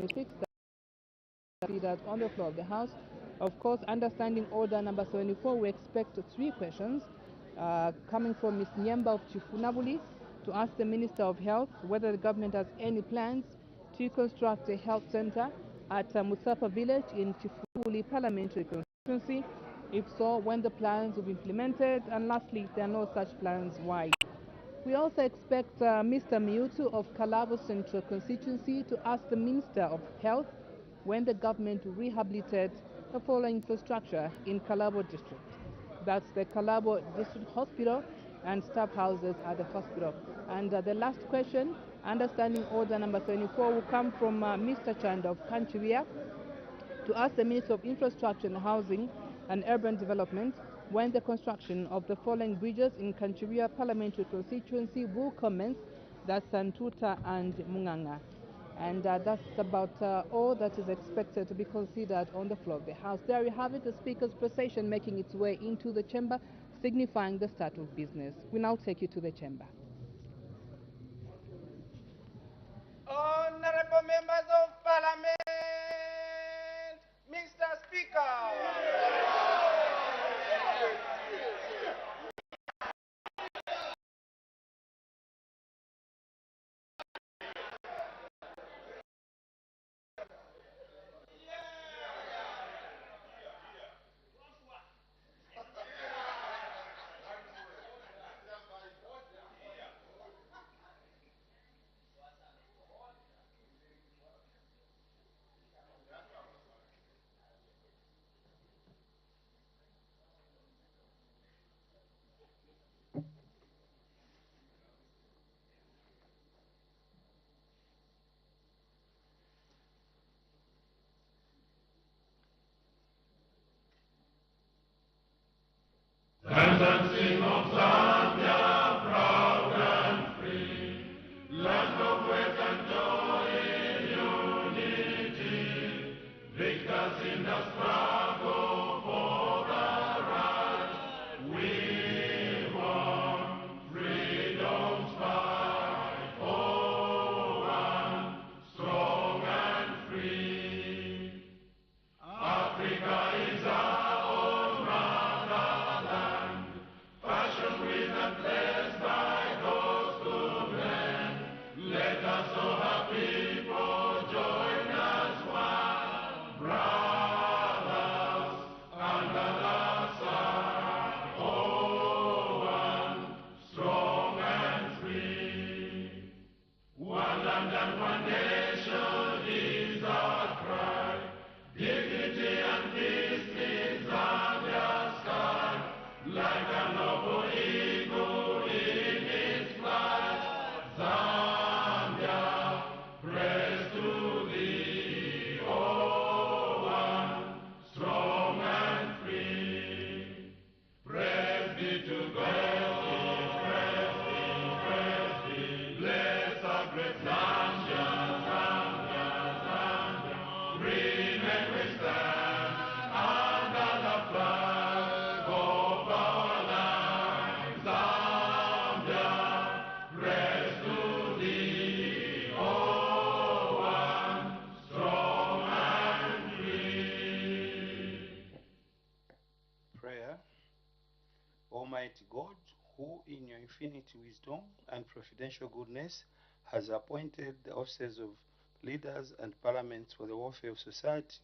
2026 that on the floor of the House. Of course, understanding order number 74, we expect three questions coming from Ms. Nyemba of Chifunabuli to ask the Minister of Health whether the government has any plans to construct a health center at Musapa village in Chifunabuli parliamentary constituency. If so, when the plans will be implemented, and lastly, if there are no such plans, why? We also expect Mr. Miutu of Kalabo Central constituency to ask the Minister of Health when the government will rehabilitate the following infrastructure in Kalabo district. That's the Kalabo District Hospital and staff houses at the hospital. And the last question, understanding order number 24, will come from Mr. Chanda of Kanchiria to ask the Minister of Infrastructure and Housing and Urban Development when the construction of the following bridges in Kanchiria parliamentary constituency will commence. That's Santuta and Munganga. And that's about all that is expected to be considered on the floor of the House. There you have it, the Speaker's procession making its way into the chamber, signifying the start of business. We now take you to the chamber. Honorable members of Parliament, Mr. Speaker. Dance and sing of Zambia, proud and free, land of wealth and joy in unity, victors in the struggle for the right. We want freedom's fight, oh, one, strong and free. Africa is our own motherland, fashioned with and blessed by those good men. Let us, all her people, join as one, brothers under the sun. Oh, one, strong and free. One land and one nation is our cry. Dignity and peace in Zambia's sky, like a noble eagle in its flight. Zambia, praise to thee, oh, one, strong and free. Praise be to God, praise be, bless our great Zambia, Zambia, Zambia. Remain we stand under the flag of our land. Zambia, praise to thee, oh, one, strong and free. Prayer. Almighty God, who in your infinite wisdom and providential goodness has appointed the offices of leaders and parliaments for the welfare of society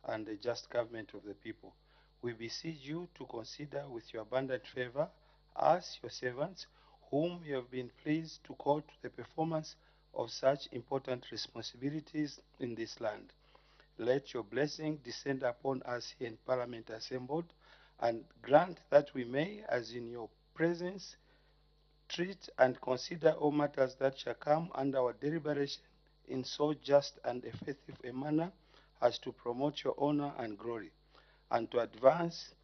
and the just government of the people, we beseech you to consider with your abundant favor us, your servants, whom you have been pleased to call to the performance of such important responsibilities in this land. Let your blessing descend upon us here in Parliament assembled, and grant that we may, as in your presence, treat and consider all matters that shall come under our deliberation in so just and effective a manner as to promote your honor and glory, and to advance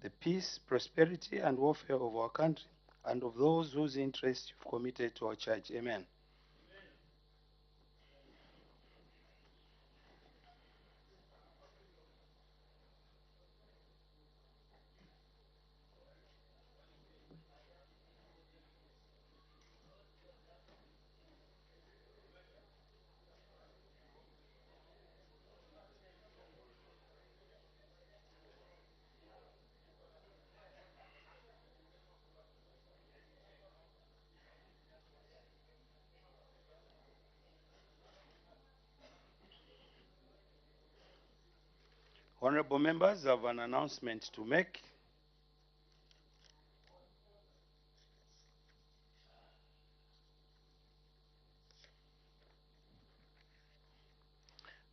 the peace, prosperity, and welfare of our country and of those whose interests you've committed to our church. Amen. Honorable members, I have an announcement to make.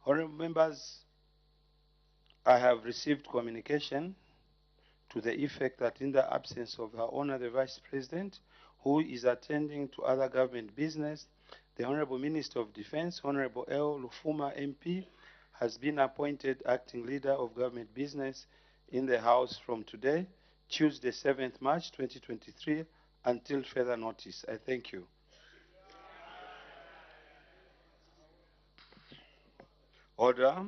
Honorable members, I have received communication to the effect that in the absence of Her Honor the Vice President, who is attending to other government business, the Honorable Minister of Defense, Honorable L. Lufuma MP, has been appointed acting leader of government business in the House from today, Tuesday, 7th March 2023, until further notice. I thank you. Order.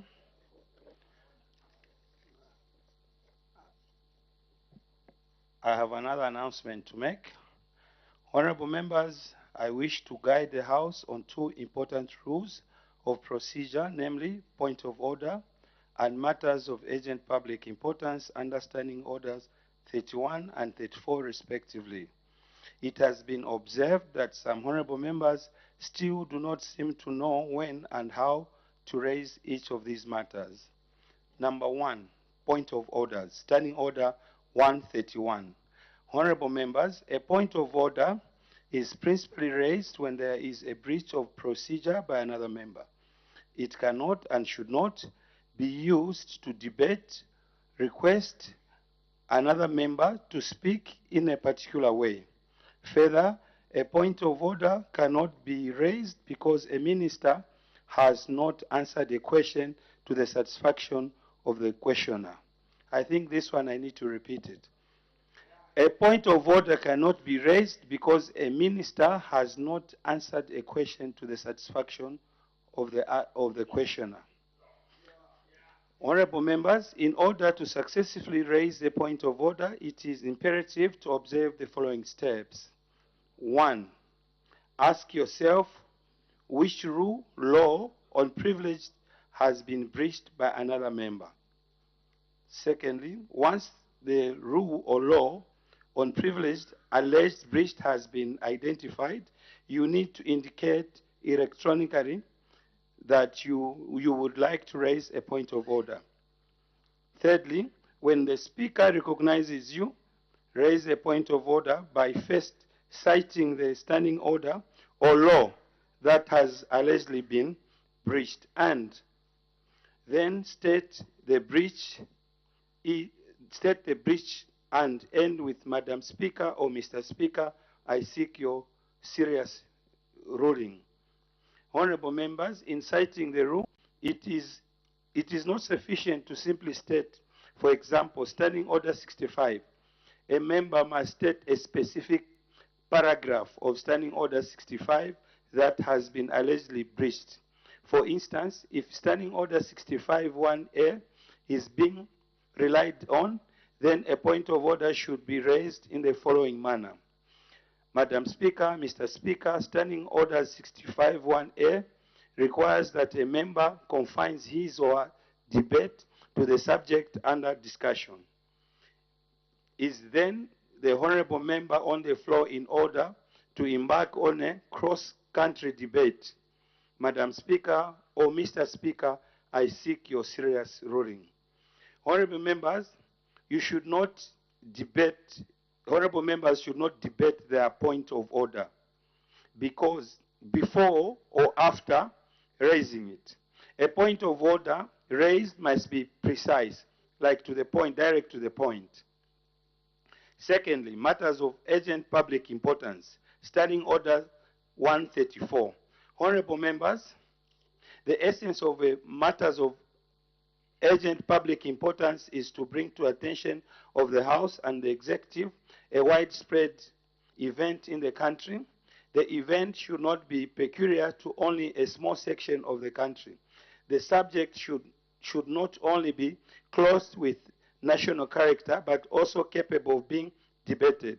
I have another announcement to make. Honorable members, I wish to guide the House on two important rules of procedure, namely point of order and matters of urgent public importance under Standing Orders 31 and 34 respectively. It has been observed that some honorable members still do not seem to know when and how to raise each of these matters. Number one, point of orders, Standing Order 131. Honorable members, a point of order is principally raised when there is a breach of procedure by another member. It cannot and should not be used to debate, request another member to speak in a particular way. Further, a point of order cannot be raised because a minister has not answered a question to the satisfaction of the questioner. I think this one I need to repeat it. A point of order cannot be raised because a minister has not answered a question to the satisfaction of the questioner. Honorable members, in order to successfully raise a point of order, it is imperative to observe the following steps. 1. Ask yourself which rule, law on privilege has been breached by another member. Secondly, once the rule or law on privileged alleged breach has been identified, you need to indicate electronically that you would like to raise a point of order. Thirdly, when the speaker recognizes you, raise a point of order by first citing the standing order or law that has allegedly been breached, and then state the breach and end with Madam Speaker or Mr. Speaker, I seek your serious ruling. Honorable members, in citing the rule, it is not sufficient to simply state, for example, Standing Order 65. A member must state a specific paragraph of Standing Order 65 that has been allegedly breached. For instance, if Standing Order 65 1A is being relied on, then a point of order should be raised in the following manner. Madam Speaker, Mr. Speaker, Standing Order 65 1A requires that a member confines his or her debate to the subject under discussion. Is then the honorable member on the floor in order to embark on a cross-country debate? Madam Speaker or Mr. Speaker, I seek your serious ruling. Honorable members, you should not debate, honorable members should not debate their point of order because before or after raising it. A point of order raised must be precise, like to the point, direct to the point. Secondly, matters of urgent public importance, Standing Order 134. Honorable members, the essence of matters of urgent public importance is to bring to attention of the House and the Executive a widespread event in the country. The event should not be peculiar to only a small section of the country. The subject should not only be clothed with national character, but also capable of being debated.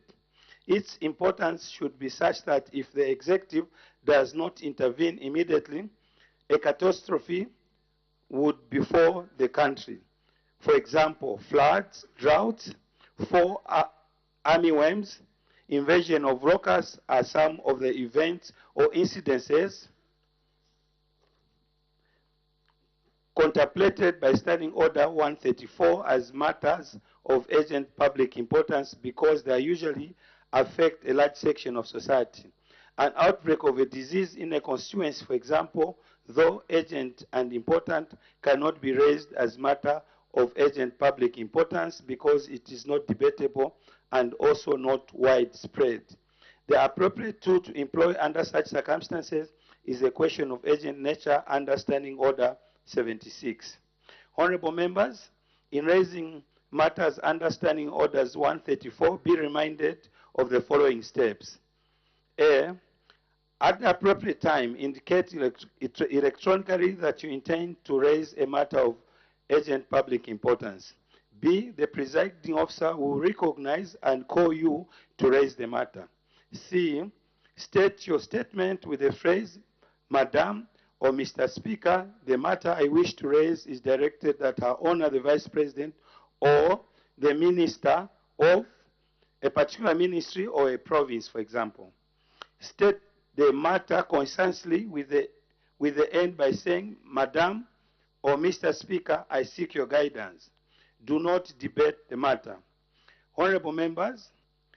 Its importance should be such that if the Executive does not intervene immediately, a catastrophe would befall the country. For example, floods, droughts, 4 armyworms, invasion of locusts are some of the events or incidences contemplated by Standing Order 134 as matters of urgent public importance because they usually affect a large section of society. An outbreak of a disease in a constituency, for example, though urgent and important, cannot be raised as matter of urgent public importance because it is not debatable and also not widespread. The appropriate tool to employ under such circumstances is a question of urgent nature under Standing Order 76. Honorable members, in raising matters under Standing Orders 134, be reminded of the following steps. A, at the appropriate time, indicate electronically that you intend to raise a matter of urgent public importance. B, the presiding officer will recognize and call you to raise the matter. C, state your statement with the phrase, Madam or Mr. Speaker, the matter I wish to raise is directed at Her Honor the Vice President or the Minister of a particular ministry or a province, for example. State the matter concisely with the end by saying, Madam or Mr. Speaker, I seek your guidance. Do not debate the matter. Honorable members,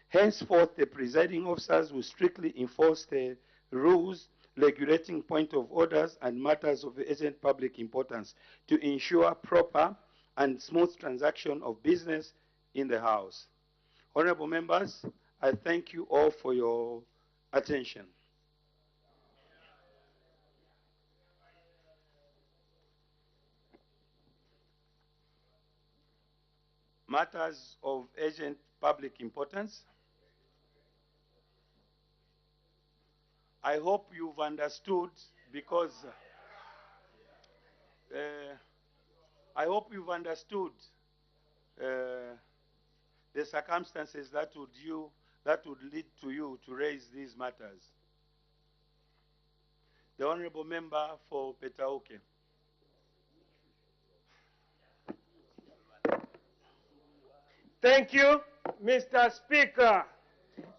henceforth the presiding officers will strictly enforce the rules regulating point of orders and matters of urgent public importance to ensure proper and smooth transaction of business in the House. Honorable members, I thank you all for your attention. Matters of urgent public importance. I hope you've understood because I hope you've understood the circumstances that would lead to you to raise these matters. The Honorable Member for Petauke. Thank you, Mr. Speaker,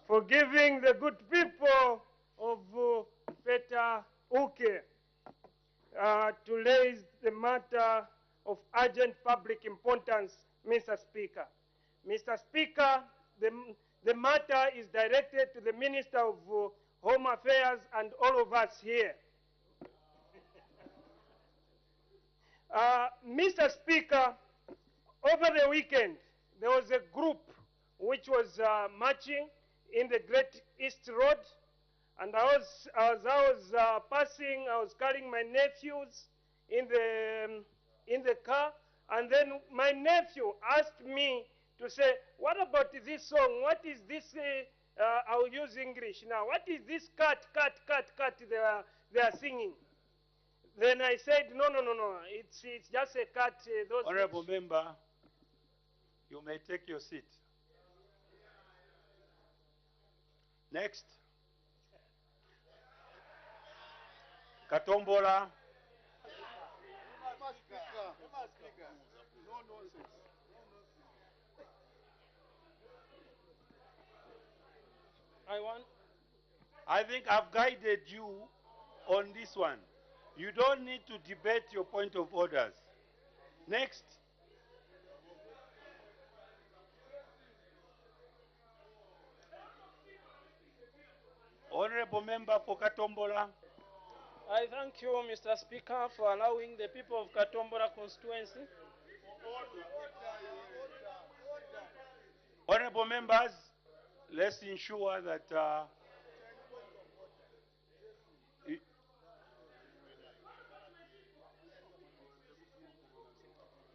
for giving the good people of Petauke to raise the matter of urgent public importance, Mr. Speaker. Mr. Speaker, the matter is directed to the Minister of Home Affairs and all of us here. Mr. Speaker, over the weekend, there was a group which was marching in the Great East Road, and as I was passing, I was carrying my nephews in the car, and then my nephew asked me to say, what about this song? What is this? I'll use English now. What is this cut they are singing? Then I said, no. It's just a cut. Honorable Member, you may take your seat. Next. Katombola. I think I've guided you on this one. You don't need to debate your point of orders. Next. Honorable Member for Katombola. I thank you, Mr. Speaker, for allowing the people of Katombola constituency. Honorable members, let's ensure that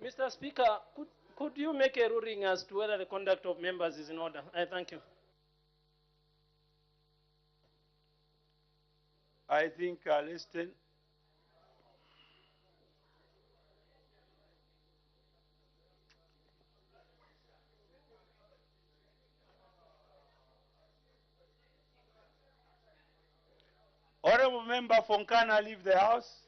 Mr. Speaker, could you make a ruling as to whether the conduct of members is in order? I thank you. I think listen. Honorable Member Fonkana, leave the House.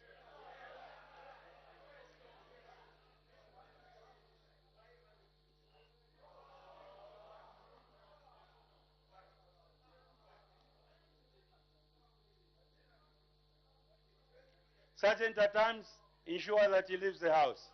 Sergeant at Arms, ensure that he leaves the house.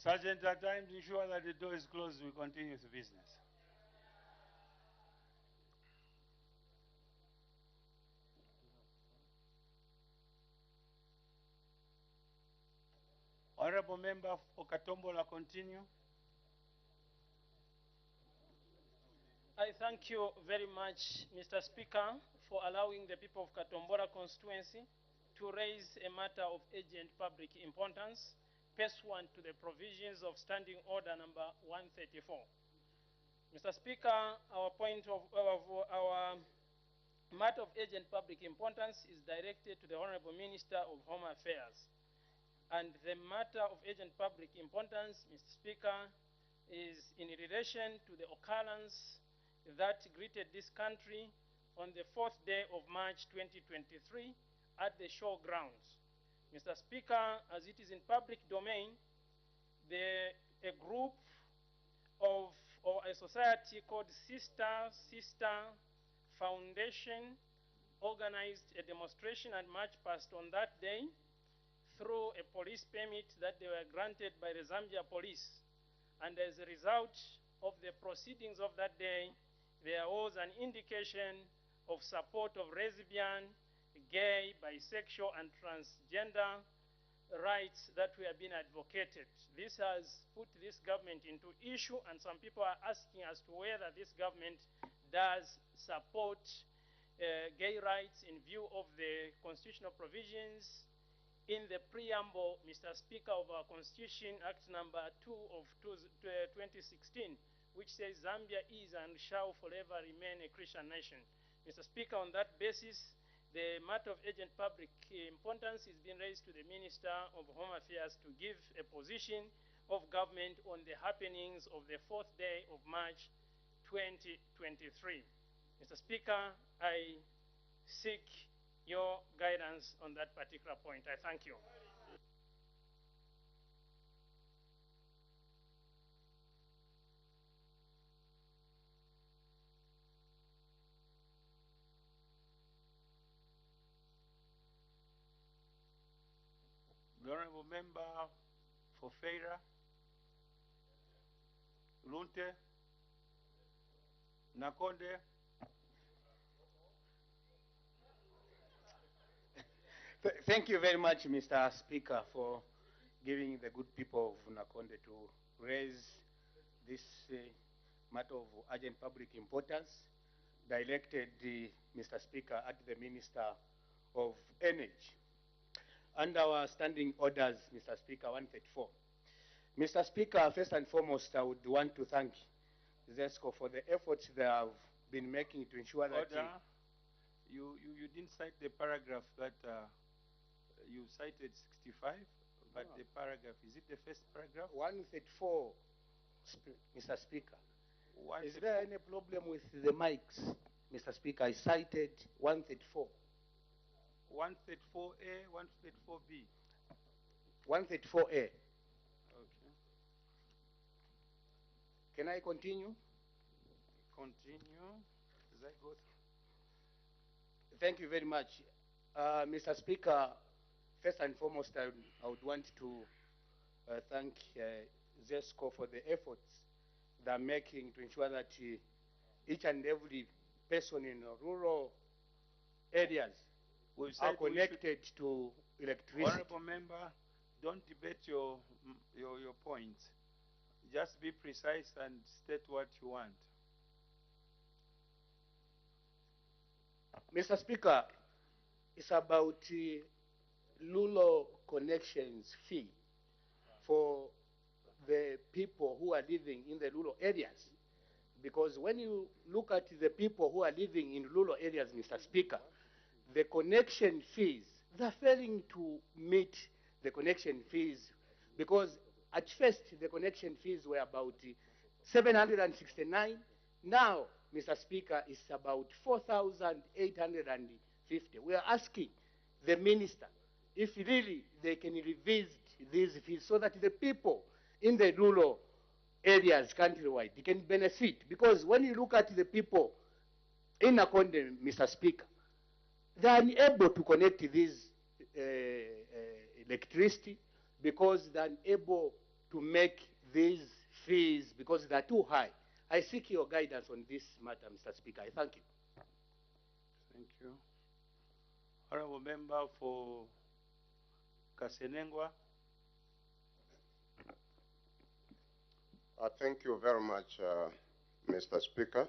Sergeant, at times ensure that the door is closed, we continue with business. Honorable Member for Katombola, continue. I thank you very much, Mr. Speaker, for allowing the people of Katombola constituency to raise a matter of urgent public importance pursuant to the provisions of Standing Order number 134. Mr. Speaker, our matter of urgent public importance is directed to the Honorable Minister of Home Affairs. And the matter of urgent public importance, Mr. Speaker, is in relation to the occurrence that greeted this country on the 4th day of March 2023 at the showgrounds. Mr. Speaker, as it is in public domain, a group of, or a society called Sister Foundation organized a demonstration and march past on that day through a police permit that they were granted by the Zambia police. And as a result of the proceedings of that day, there was an indication of support of lesbian, gay, bisexual, and transgender rights that were being advocated. This has put this government into issue, and some people are asking as to whether this government does support gay rights in view of the constitutional provisions in the preamble, Mr. Speaker, of our Constitution, Act number 2 of 2016, which says Zambia is and shall forever remain a Christian nation. Mr. Speaker, on that basis, the matter of urgent public importance is being raised to the Minister of Home Affairs to give a position of government on the happenings of the 4th day of March 2023. Mr. Speaker, I seek your guidance on that particular point. I thank you. The Honorable Member for Feira, Lunte, Nakonde. Thank you very much, Mr. Speaker, for giving the good people of Nakonde to raise this matter of urgent public importance, directed, Mr. Speaker, at the Minister of Energy. Under our standing orders, Mr. Speaker, 134. Mr. Speaker, first and foremost, I would want to thank ZESCO for the efforts they have been making to ensure that... Order. You didn't cite the paragraph that you cited 65, but the paragraph, is it the first paragraph? 134, Mr. Speaker. Is 134. there any problem with the mics, Mr. Speaker? I cited 134. 134A, 134B. 134A. Okay. Can I continue? Continue. As I go through. Thank you very much. Mr. Speaker, first and foremost, I would want to thank ZESCO for the efforts they're making to ensure that each and every person in rural areas are connected to electricity. Honorable member, don't debate your points. Just be precise and state what you want. Mr. Speaker, it's about rural connections fee for the people who are living in the rural areas. Because when you look at the people who are living in rural areas, Mr. Speaker, the connection fees, they're failing to meet the connection fees, because at first the connection fees were about 769. Now, Mr. Speaker, it's about 4,850. We are asking the minister if really they can revisit these fees so that the people in the rural areas countrywide they can benefit. Because when you look at the people in Nakonde, Mr. Speaker, they are unable to connect this electricity because they are unable to make these fees because they are too high. I seek your guidance on this matter, Mr. Speaker. I thank you. Thank you. Honorable member for Kasenengwa. Thank you very much, Mr. Speaker.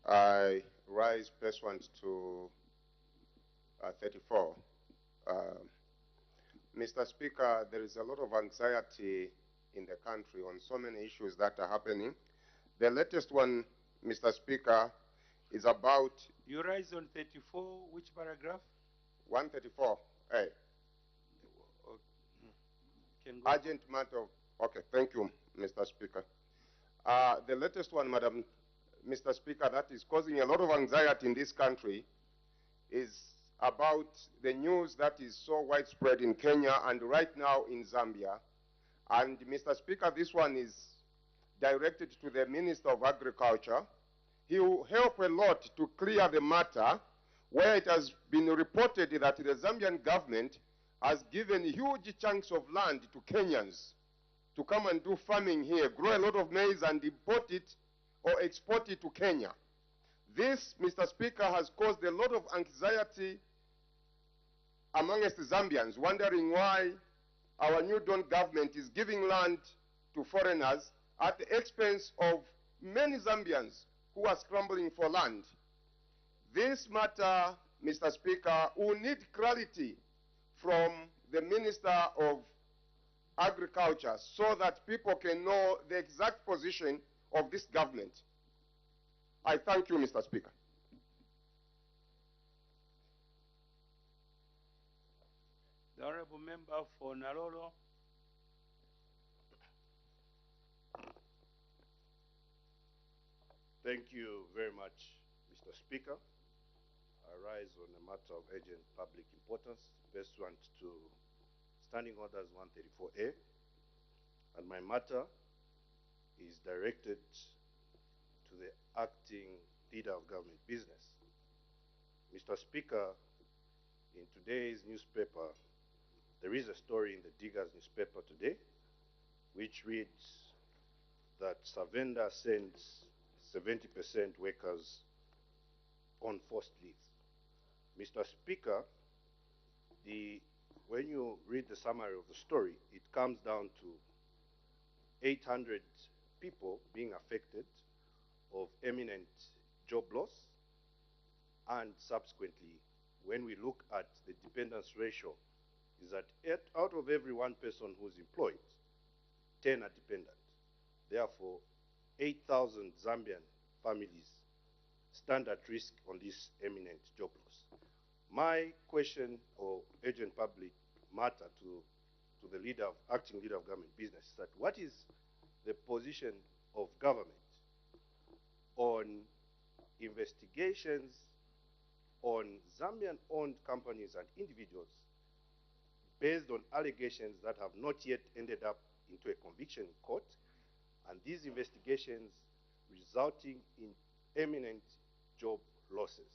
I rise pursuant to 34. Mr. Speaker, there is a lot of anxiety in the country on so many issues that are happening. The latest one, Mr. Speaker, is about... You rise on 34, which paragraph? 134A. Urgent matter. Okay, thank you, Mr. Speaker. The latest one, Mr. Speaker, that is causing a lot of anxiety in this country is about the news that is so widespread in Kenya and right now in Zambia. And Mr. Speaker, this one is directed to the Minister of Agriculture. He will help a lot to clear the matter where it has been reported that the Zambian government has given huge chunks of land to Kenyans to come and do farming here, grow a lot of maize and import it or export it to Kenya. This, Mr. Speaker, has caused a lot of anxiety amongst the Zambians, wondering why our new Dawn government is giving land to foreigners at the expense of many Zambians who are scrambling for land. This matter, Mr. Speaker, will need clarity from the Minister of Agriculture so that people can know the exact position of this government. I thank you, Mr. Speaker. The honorable member for Naroro. Thank you very much, Mr. Speaker. I rise on a matter of urgent public importance pursuant to Standing Orders 134A, and my matter is directed to the acting leader of government business. Mr. Speaker, in today's newspaper, there is a story in the Diggers newspaper today, which reads that Savenda sends 70% workers on forced leave. Mr. Speaker, when you read the summary of the story, it comes down to 800 people being affected of eminent job loss, and subsequently, when we look at the dependence ratio, is that out of every one person who's employed, 10 are dependent. Therefore, 8,000 Zambian families stand at risk on this eminent job loss. My question or urgent public matter to the acting leader of government business is that what is the position of government on investigations on Zambian-owned companies and individuals based on allegations that have not yet ended up into a conviction in court, and these investigations resulting in eminent job losses?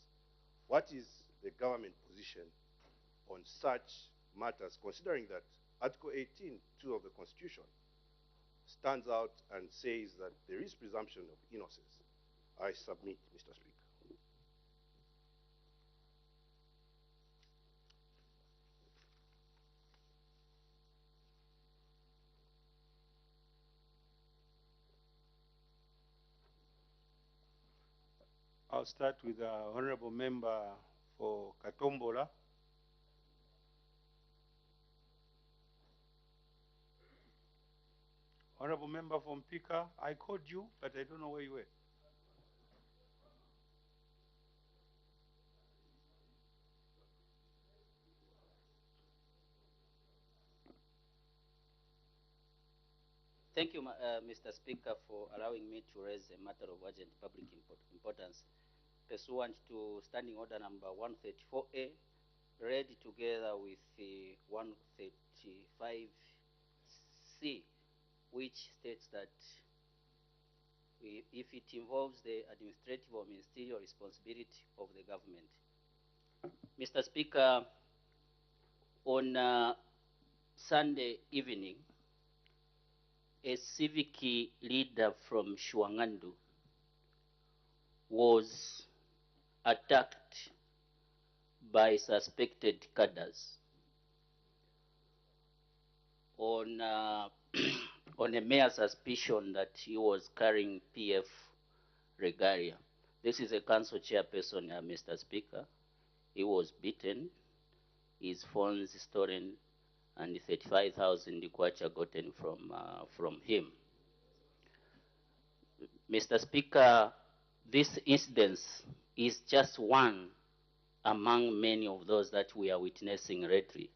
What is the government position on such matters, considering that Article 18(2) of the Constitution stands out and says that there is presumption of innocence? I submit, Mr. Speaker. I'll start with the honorable member for Katombola. Honorable member from Pika, I called you, but I don't know where you were. Thank you, Mr. Speaker, for allowing me to raise a matter of urgent public importance pursuant to Standing Order number 134A, read together with the 135C, which states that if it involves the administrative or ministerial responsibility of the government. Mr. Speaker, on Sunday evening, a civic leader from Shuangandu was attacked by suspected cadres on on a mere suspicion that he was carrying PF regalia. This is a council chairperson, Mr. Speaker. He was beaten, his phones stolen, and 35,000 kwacha gotten from him. Mr. Speaker, this incident is just one among many of those that we are witnessing lately.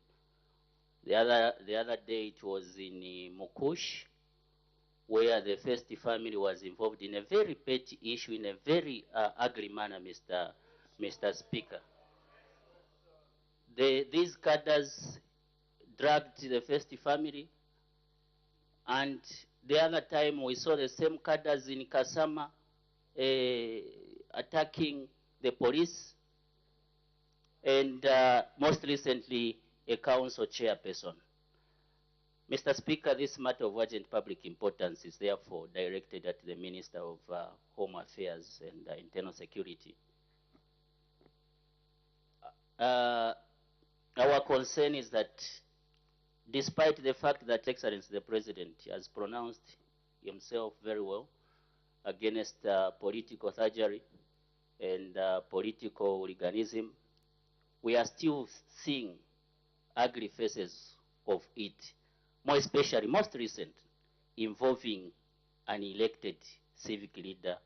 The other day it was in Mukush, where the first family was involved in a very petty issue in a very ugly manner, Mr. Speaker. These cadres dragged the first family, and the other time we saw the same cadres in Kasama attacking the police, and most recently a council chairperson. Mr. Speaker, this matter of urgent public importance is therefore directed at the Minister of Home Affairs and Internal Security. Our concern is that despite the fact that Excellency the President has pronounced himself very well against political surgery and political hooliganism, we are still seeing ugly faces of it, more especially, most recent, involving an elected civic leader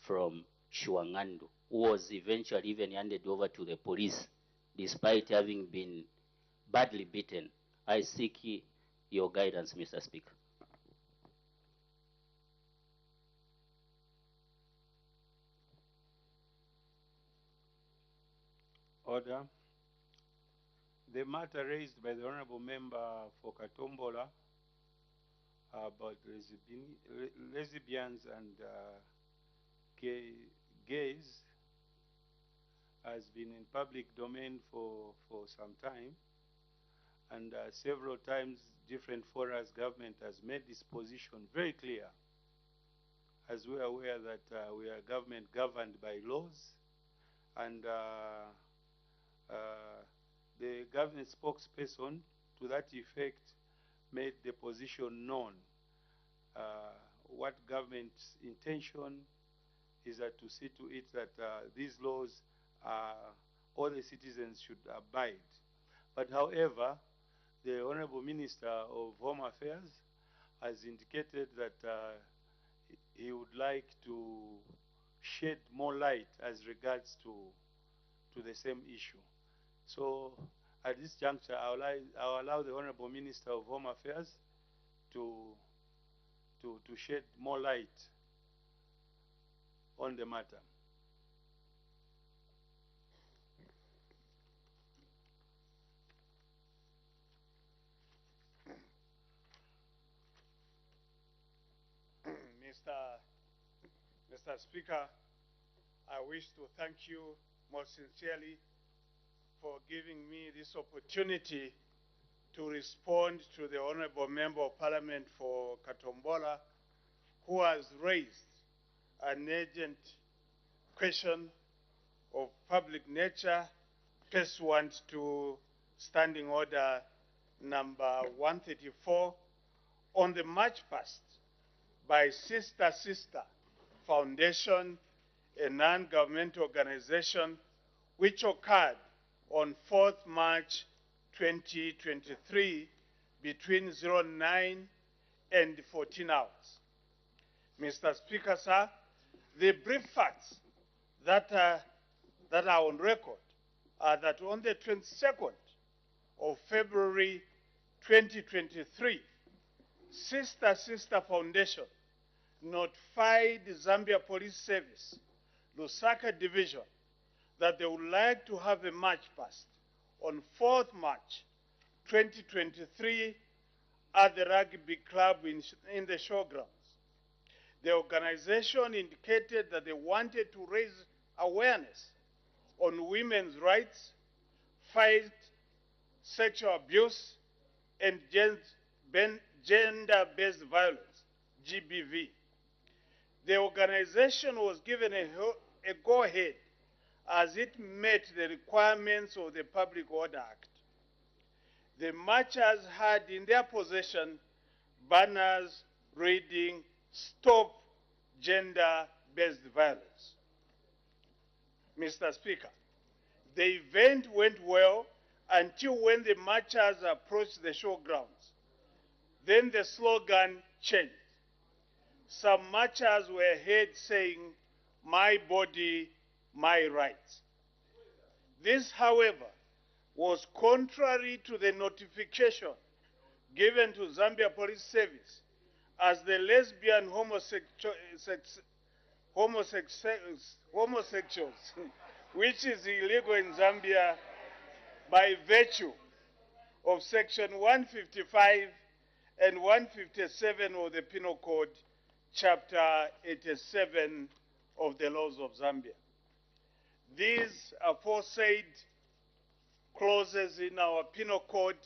from Shuangandu, who was eventually even handed over to the police despite having been badly beaten. I seek your guidance, Mr. Speaker. Order. The matter raised by the honorable member for Katombola about lesbians and gays has been in public domain for some time, and several times different forums government has made this position very clear, as we are aware that we are a government governed by laws, and the government spokesperson to that effect made the position known. What government's intention is that to see to it that these laws all the citizens should abide. But however, the Honorable Minister of Home Affairs has indicated that he would like to shed more light as regards to the same issue. So at this juncture, I'll allow the Honorable Minister of Home Affairs to shed more light on the matter. Mr. Speaker, I wish to thank you most sincerely for giving me this opportunity to respond to the Honorable Member of Parliament for Katombola, who has raised an urgent question of public nature pursuant to Standing Order number 134 on the March past by Sister Foundation, a non-governmental organization, which occurred on 4th March 2023 between 09 and 14 hours. Mr. Speaker, sir, the brief facts that are on record are that on the 22nd of February 2023, Sister Foundation notified the Zambia Police Service, Lusaka Division, that they would like to have a march past on 4th March 2023 at the rugby club in the showgrounds. The organization indicated that they wanted to raise awareness on women's rights, fight sexual abuse, and gender-based violence, GBV. The organization was given a go-ahead as it met the requirements of the Public Order Act. The marchers had in their possession banners reading, "Stop Gender-Based Violence." Mr. Speaker, the event went well until when the marchers approached the showgrounds. Then the slogan changed. Some marchers were heard saying, "My body, my rights." This, however, was contrary to the notification given to Zambia Police Service, as the lesbian homosexuals, which is illegal in Zambia by virtue of Section 155 and 157 of the Penal Code, Chapter 87 of the laws of Zambia. These aforesaid clauses in our Penal Code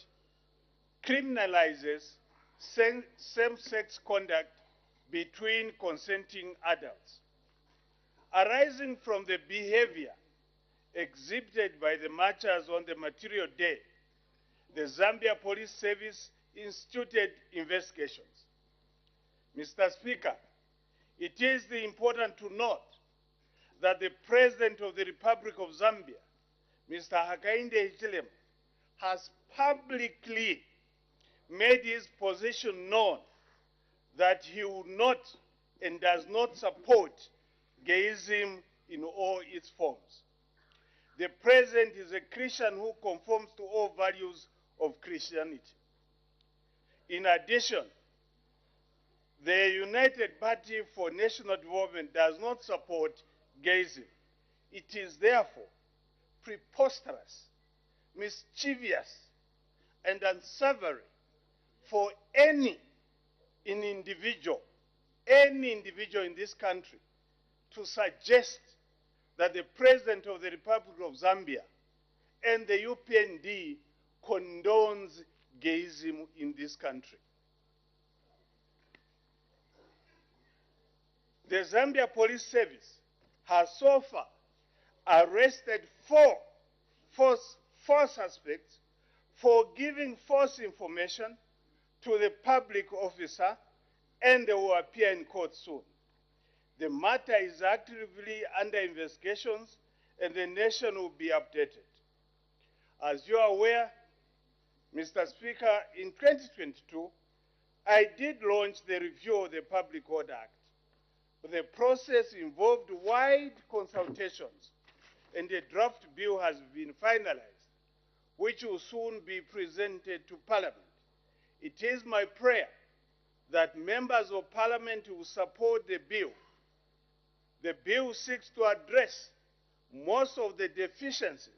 criminalizes same-sex conduct between consenting adults. Arising from the behavior exhibited by the marchers on the material day, the Zambia Police Service instituted investigations. Mr. Speaker, it is important to note that the President of the Republic of Zambia, Mr. Hakainde Hichilema, has publicly made his position known that he will not and does not support gayism in all its forms. The President is a Christian who conforms to all values of Christianity. In addition, the United Party for National Development does not support gayism. It is therefore preposterous, mischievous, and unsavory for any individual in this country to suggest that the President of the Republic of Zambia and the UPND condones gayism in this country. The Zambia Police Service has so far arrested four suspects for giving false information to the public officer, and they will appear in court soon. The matter is actively under investigations, and the nation will be updated. As you are aware, Mr. Speaker, in 2022, I did launch the review of the Public Order Act. The process involved wide consultations, and a draft bill has been finalized, which will soon be presented to Parliament. It is my prayer that members of Parliament will support the bill. The bill seeks to address most of the deficiencies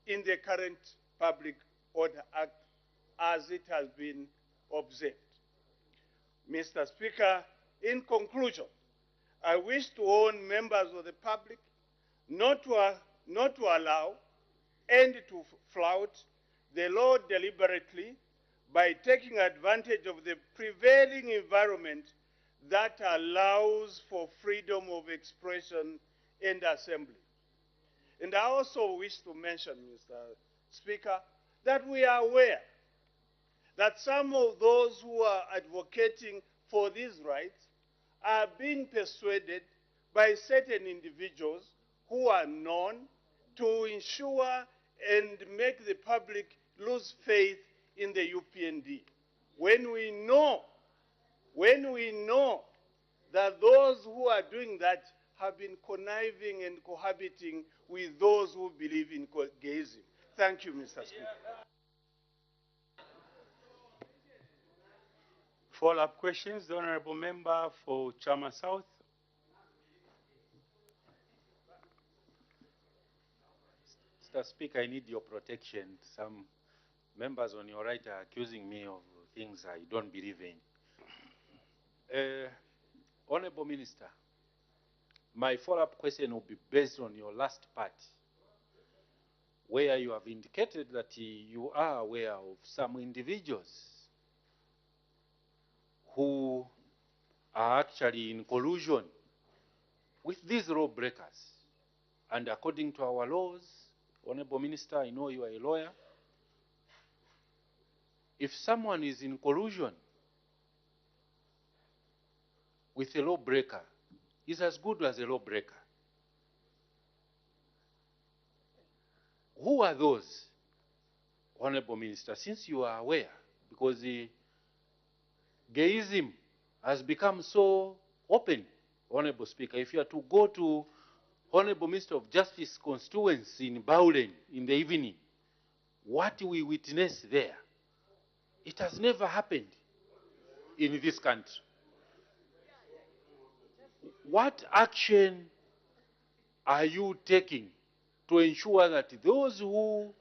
in the current Public Order Act as it has been observed. Mr. Speaker, in conclusion, I wish to warn members of the public not to allow and to flout the law deliberately by taking advantage of the prevailing environment that allows for freedom of expression and assembly. And I also wish to mention, Mr. Speaker, that we are aware that some of those who are advocating for these rights are being persuaded by certain individuals who are known to ensure and make the public lose faith in the UPND. When we know that those who are doing that have been conniving and cohabiting with those who believe in gayism. Thank you, Mr. Speaker. Follow-up questions, the Honourable Member for Chama South. Mr. Speaker, I need your protection. Some members on your right are accusing me of things I don't believe in. Honourable Minister, my follow-up question will be based on your last part, where you have indicated that you are aware of some individuals who are actually in collusion with these lawbreakers. And according to our laws, Honourable Minister, I know you are a lawyer, if someone is in collusion with a lawbreaker, he's as good as a lawbreaker. Who are those, Honourable Minister, since you are aware? Because gayism has become so open, Honourable Speaker. If you are to go to Honourable Minister of Justice constituency in Baulen in the evening, what we witness there, it has never happened in this country. What action are you taking to ensure that those who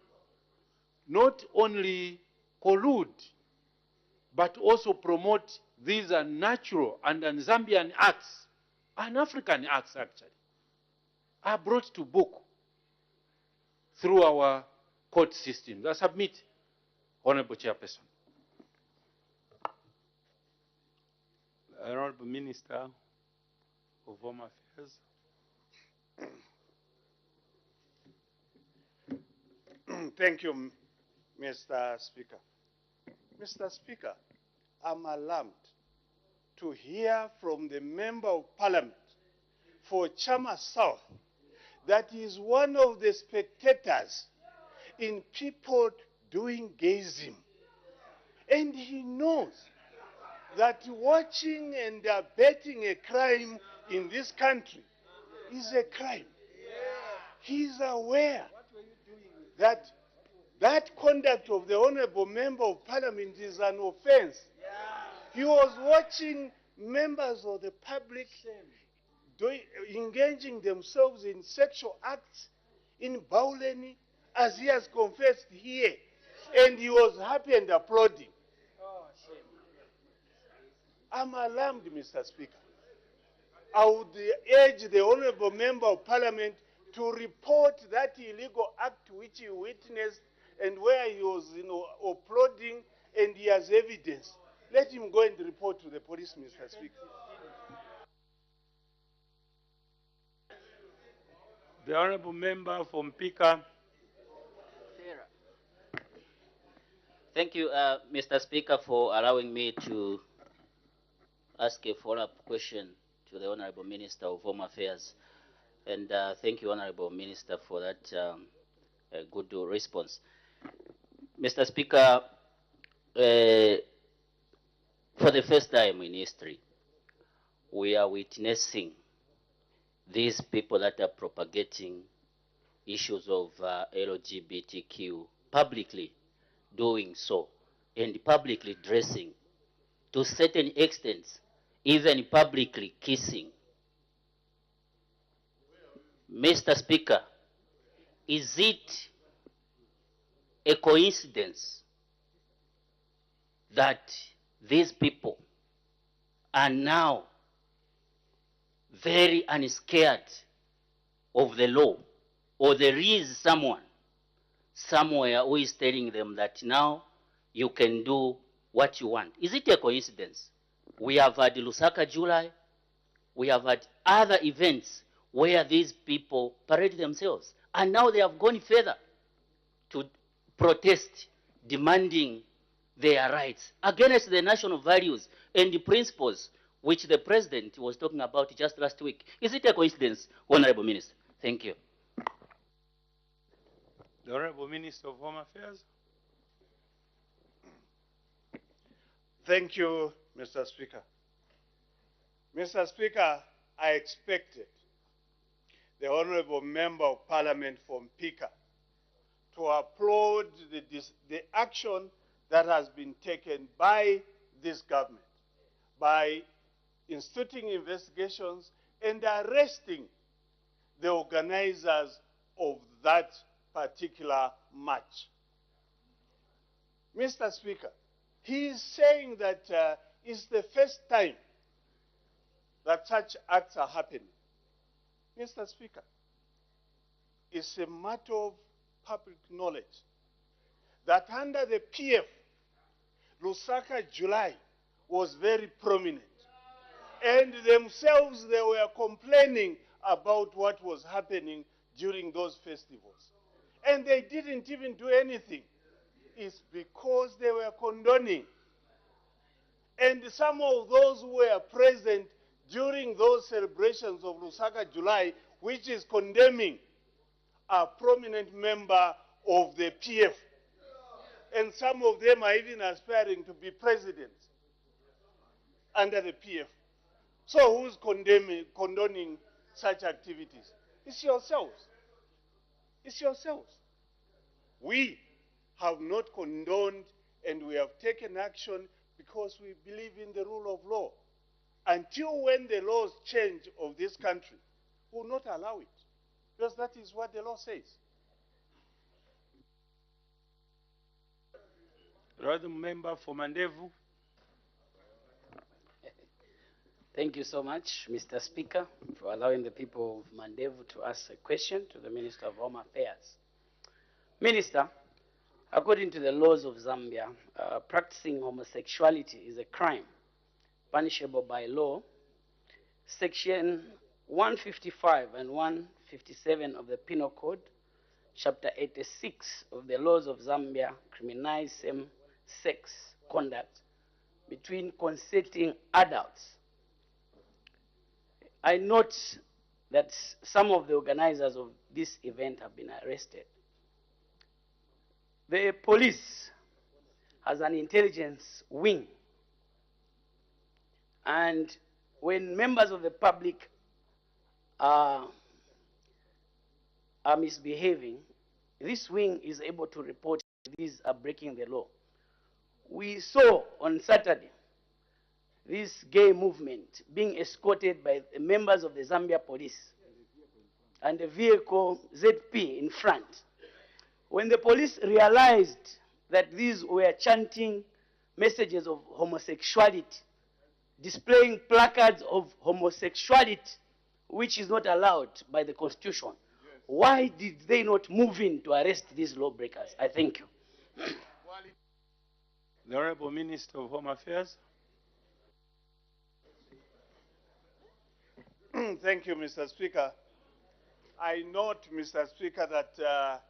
not only collude, but also promote these unnatural and Zambian acts, and African acts actually, are brought to book through our court systems? I submit, Honourable Chairperson. Honourable Minister of Home Affairs. Thank you, Mr. Speaker. Mr. Speaker, I'm alarmed to hear from the Member of Parliament for Chama South that he is one of the spectators in people doing gayism. And he knows that watching and abetting a crime in this country is a crime. He is aware that that conduct of the Honourable Member of Parliament is an offense. He was watching members of the public engaging themselves in sexual acts in Bauleni, as he has confessed here, and he was happy and applauding. I'm alarmed, Mr. Speaker. I would urge the Honourable Member of Parliament to report that illegal act which he witnessed and where he was, applauding, and he has evidence. Let him go and report to the police, Mr. Speaker. The Honourable Member from Pika. Sarah. Thank you, Mr. Speaker, for allowing me to ask a follow-up question to the Honorable Minister of Home Affairs. And thank you, Honorable Minister, for that good response. Mr. Speaker, for the first time in history, we are witnessing these people that are propagating issues of LGBTQ publicly doing so and publicly dressing to certain extents, even publicly kissing. Mr. Speaker, is it a coincidence that these people are now very unscared of the law, or there is someone somewhere who is telling them that now you can do what you want? Is it a coincidence? We have had Lusaka July, we have had other events where these people parade themselves, and now they have gone further to protest, demanding their rights against the national values and the principles which the President was talking about just last week. Is it a coincidence, Honorable Minister? Thank you. The Honorable Minister of Home Affairs. Thank you, Mr. Speaker. Mr. Speaker, I expected the Honorable Member of Parliament from Pika to applaud the action that has been taken by this government by instituting investigations and arresting the organizers of that particular march. Mr. Speaker, he is saying that it's the first time that such acts are happening. Mr. Speaker, it's a matter of public knowledge that under the PF, Lusaka July was very prominent. And themselves, they were complaining about what was happening during those festivals. And they didn't even do anything. It's because they were condoning. And some of those who were present during those celebrations of Lusaka July, which is condemning, are prominent member of the PF. And some of them are even aspiring to be presidents under the PF. So who's condoning such activities? It's yourselves. It's yourselves. We have not condoned, and we have taken action because we believe in the rule of law. Until when the laws change of this country, we will not allow it, because that is what the law says. Honorable Member for Mandevu. Thank you so much, Mr. Speaker, for allowing the people of Mandevu to ask a question to the Minister of Home Affairs. Minister, according to the laws of Zambia, practicing homosexuality is a crime punishable by law. Section 155 and 157 of the Penal Code, Chapter 86 of the laws of Zambia criminalize same-sex conduct between consenting adults. I note that some of the organizers of this event have been arrested. The police has an intelligence wing, and when members of the public are misbehaving, this wing is able to report these are breaking the law. We saw on Saturday this gay movement being escorted by the members of the Zambia police and the vehicle ZP in front. When the police realized that these were chanting messages of homosexuality, displaying placards of homosexuality, which is not allowed by the Constitution, why did they not move in to arrest these lawbreakers? I thank you. The Honorable Minister of Home Affairs. Thank you, Mr. Speaker. I note, Mr. Speaker, that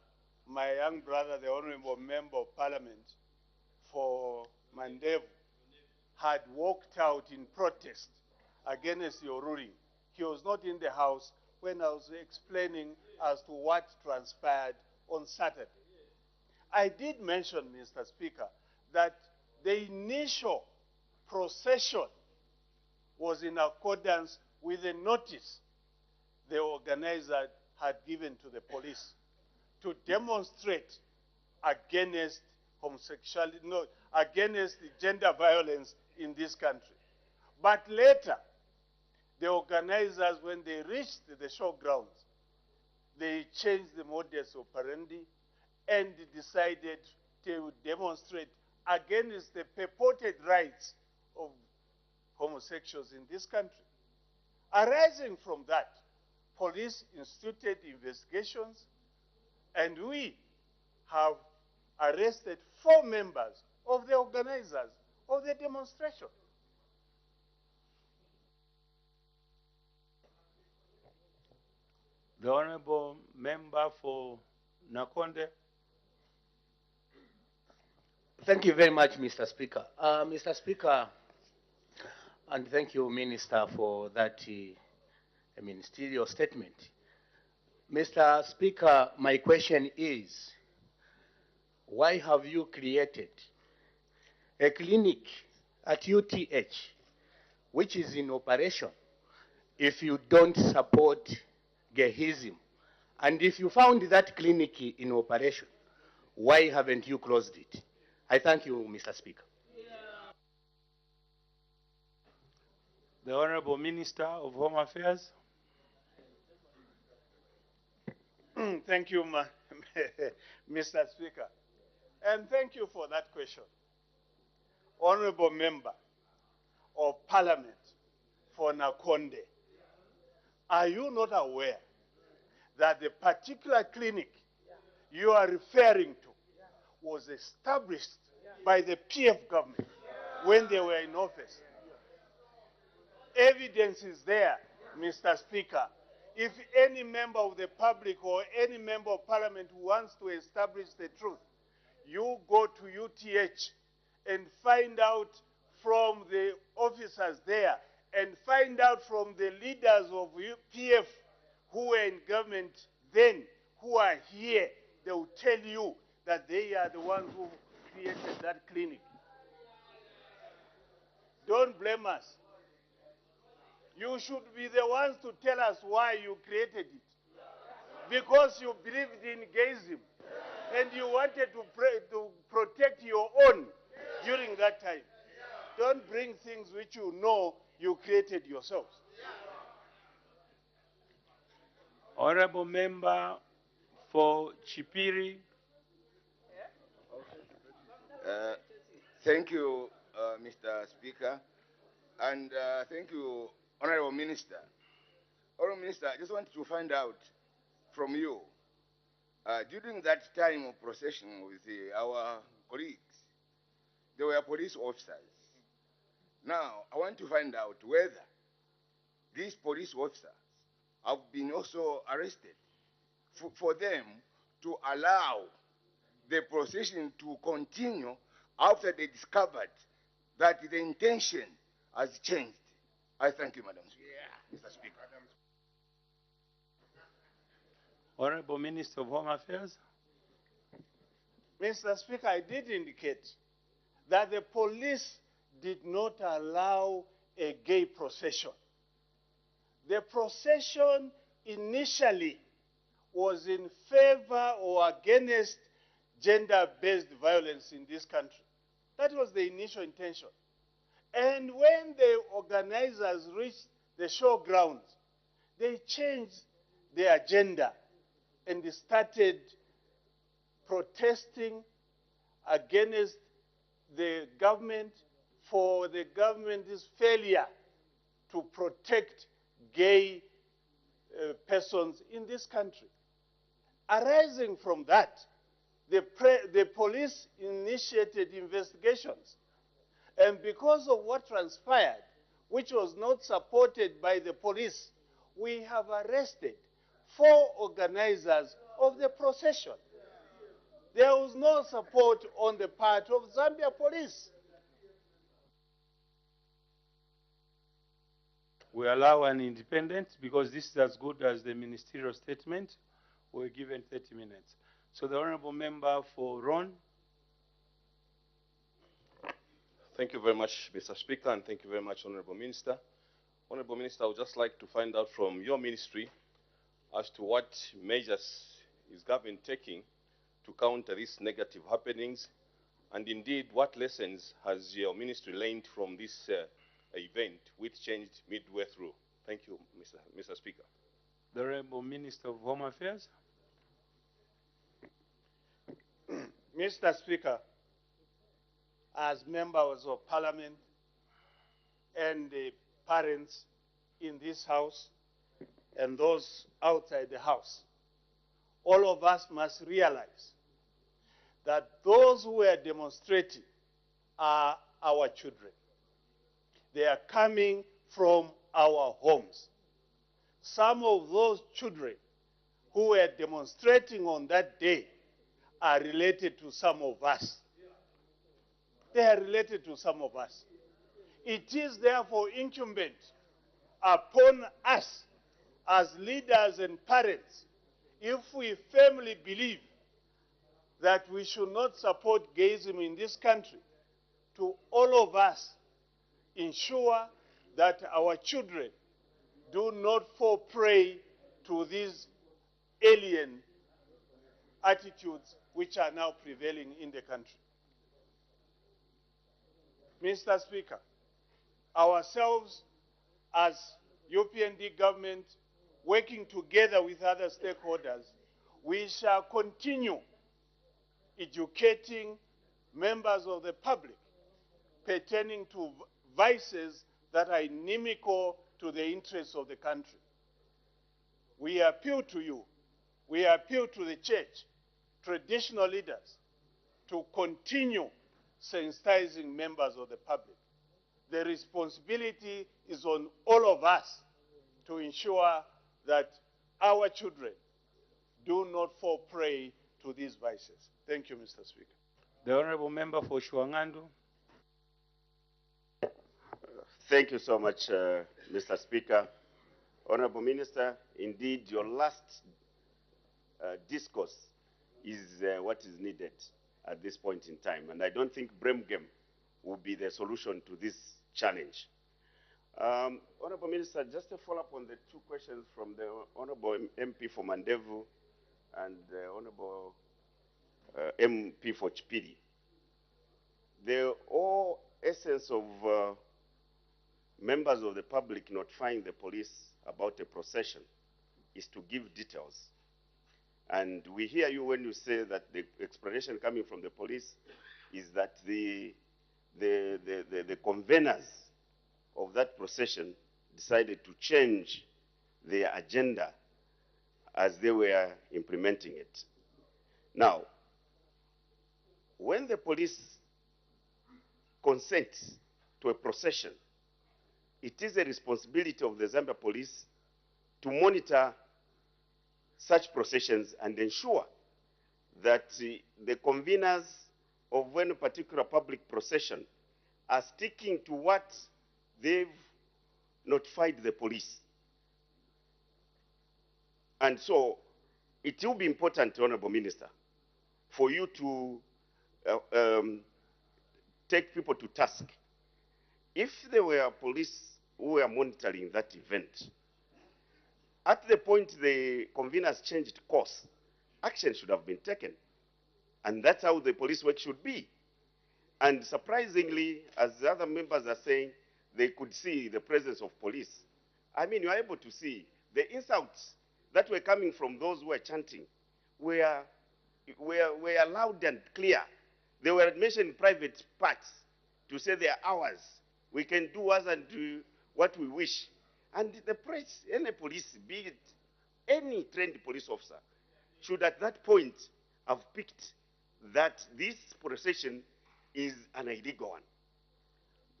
my young brother, the Honorable Member of Parliament for Mandevu had walked out in protest against your ruling. He was not in the house when I was explaining as to what transpired on Saturday. I did mention, Mr. Speaker, that the initial procession was in accordance with the notice the organizer had given to the police to demonstrate against homosexuality, no, against gender violence in this country. But later, the organizers, when they reached the showgrounds, they changed the modus operandi and decided to demonstrate against the purported rights of homosexuals in this country. Arising from that, police instituted investigations, and we have arrested 4 members of the organizers of the demonstration. The Honorable Member for Nakonde. Thank you very much, Mr. Speaker. Mr. Speaker, and thank you, Minister, for that ministerial statement. Mr. Speaker, my question is, why have you created a clinic at UTH which is in operation if you don't support Gehism? And if you found that clinic in operation, why haven't you closed it? I thank you, Mr. Speaker. The Honorable Minister of Home Affairs. Thank you, Mr. Speaker. And thank you for that question. Honorable Member of Parliament for Nakonde, are you not aware that the particular clinic you are referring to was established by the PF government when they were in office? Evidence is there, Mr. Speaker. If any member of the public or any member of parliament who wants to establish the truth, you go to UTH and find out from the officers there and find out from the leaders of PF who were in government then, who are here. They will tell you that they are the ones who created that clinic. Don't blame us. You should be the ones to tell us why you created it. Because you believed in gayism and you wanted to protect your own during that time. Don't bring things which you know you created yourselves. Honorable Member for Chipiri. Thank you, Mr. Speaker, and thank you, Honorable Minister. Honorable Minister, I just wanted to find out from you, during that time of procession with our colleagues, there were police officers. Now, I want to find out whether these police officers have been also arrested for them to allow the procession to continue after they discovered that the intention has changed. I thank you, Madam Speaker. Mr. Speaker. Honorable Minister of Home Affairs. Mr. Speaker, I did indicate that the police did not allow a gay procession. The procession initially was in favor or against gender-based violence in this country. That was the initial intention. And when the organizers reached the showgrounds, they changed their agenda and they started protesting against the government for the government's failure to protect gay persons in this country. Arising from that, the police initiated investigations. And because of what transpired, which was not supported by the police, we have arrested 4 organizers of the procession. There was no support on the part of Zambia police. We allow an independent, because this is as good as the ministerial statement. We're given 30 minutes. So the honorable member for Ron. Thank you very much, Mr. Speaker, and thank you very much, Honorable Minister. Honorable Minister, I would just like to find out from your ministry as to what measures is government taking to counter these negative happenings, and indeed what lessons has your ministry learned from this event, which changed midway through. Thank you, Mr. Speaker. The Honorable Minister of Home Affairs. Mr. Speaker, as members of Parliament and the parents in this House and those outside the House, all of us must realize that those who are demonstrating are our children. They are coming from our homes. Some of those children who were demonstrating on that day are related to some of us. They are related to some of us. It is therefore incumbent upon us as leaders and parents, if we firmly believe that we should not support gayism in this country, to all of us ensure that our children do not fall prey to these alien attitudes which are now prevailing in the country. Mr. Speaker, ourselves as UPND government, working together with other stakeholders, we shall continue educating members of the public pertaining to vices that are inimical to the interests of the country. We appeal to you, we appeal to the church, traditional leaders, to continue sensitizing members of the public. The responsibility is on all of us to ensure that our children do not fall prey to these vices. Thank you, Mr. Speaker. The honorable member for Shuangandu. Thank you so much, Mr. Speaker. Honorable Minister, indeed, your last discourse is what is needed at this point in time. And I don't think Bremgem will be the solution to this challenge. Honorable Minister, just to follow up on the two questions from the Honorable MP for Mandevu and the Honorable MP for Chipiri. The whole essence of members of the public notifying the police about a procession is to give details. And we hear you when you say that the explanation coming from the police is that the conveners of that procession decided to change their agenda as they were implementing it. Now, when the police consent to a procession, it is a responsibility of the Zambia police to monitor such processions and ensure that the conveners of any particular public procession are sticking to what they've notified the police. And so it will be important, Honorable Minister, for you to take people to task. If there were police who were monitoring that event, at the point the conveners changed course, action should have been taken. And that's how the police work should be. And surprisingly, as the other members are saying, they could see the presence of police. I mean, you are able to see the insults that were coming from those who were chanting were loud and clear. They were mentioning private parts to say they are ours. We can do us and do what we wish. And the press, any police, be it any trained police officer, should at that point have picked that this procession is an illegal one.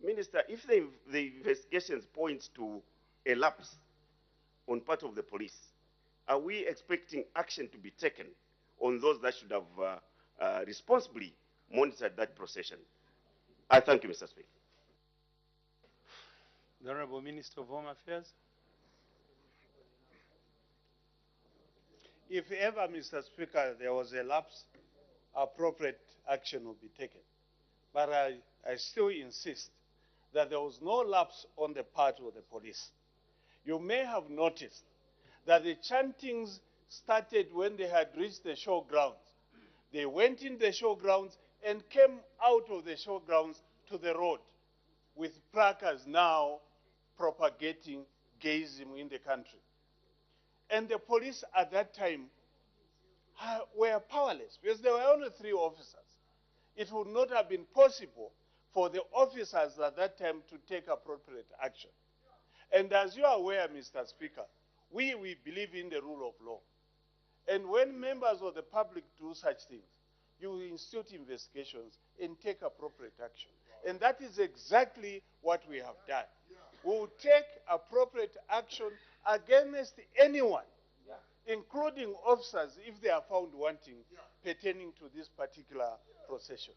Minister, if the investigations point to a lapse on part of the police, are we expecting action to be taken on those that should have responsibly monitored that procession. I thank you, Mr. Speaker. The Honorable Minister of Home Affairs. If ever, Mr. Speaker, there was a lapse, appropriate action will be taken. But I still insist that there was no lapse on the part of the police. You may have noticed that the chantings started when they had reached the showgrounds. They went in the showgrounds and came out of the showgrounds to the road with placards now propagating gayism in the country. And the police at that time were powerless because there were only 3 officers. It would not have been possible for the officers at that time to take appropriate action. And as you are aware, Mr. Speaker, we believe in the rule of law. And when members of the public do such things, you institute investigations and take appropriate action. And that is exactly what we have done. We will take appropriate action against anyone, including officers, if they are found wanting, pertaining to this particular procession.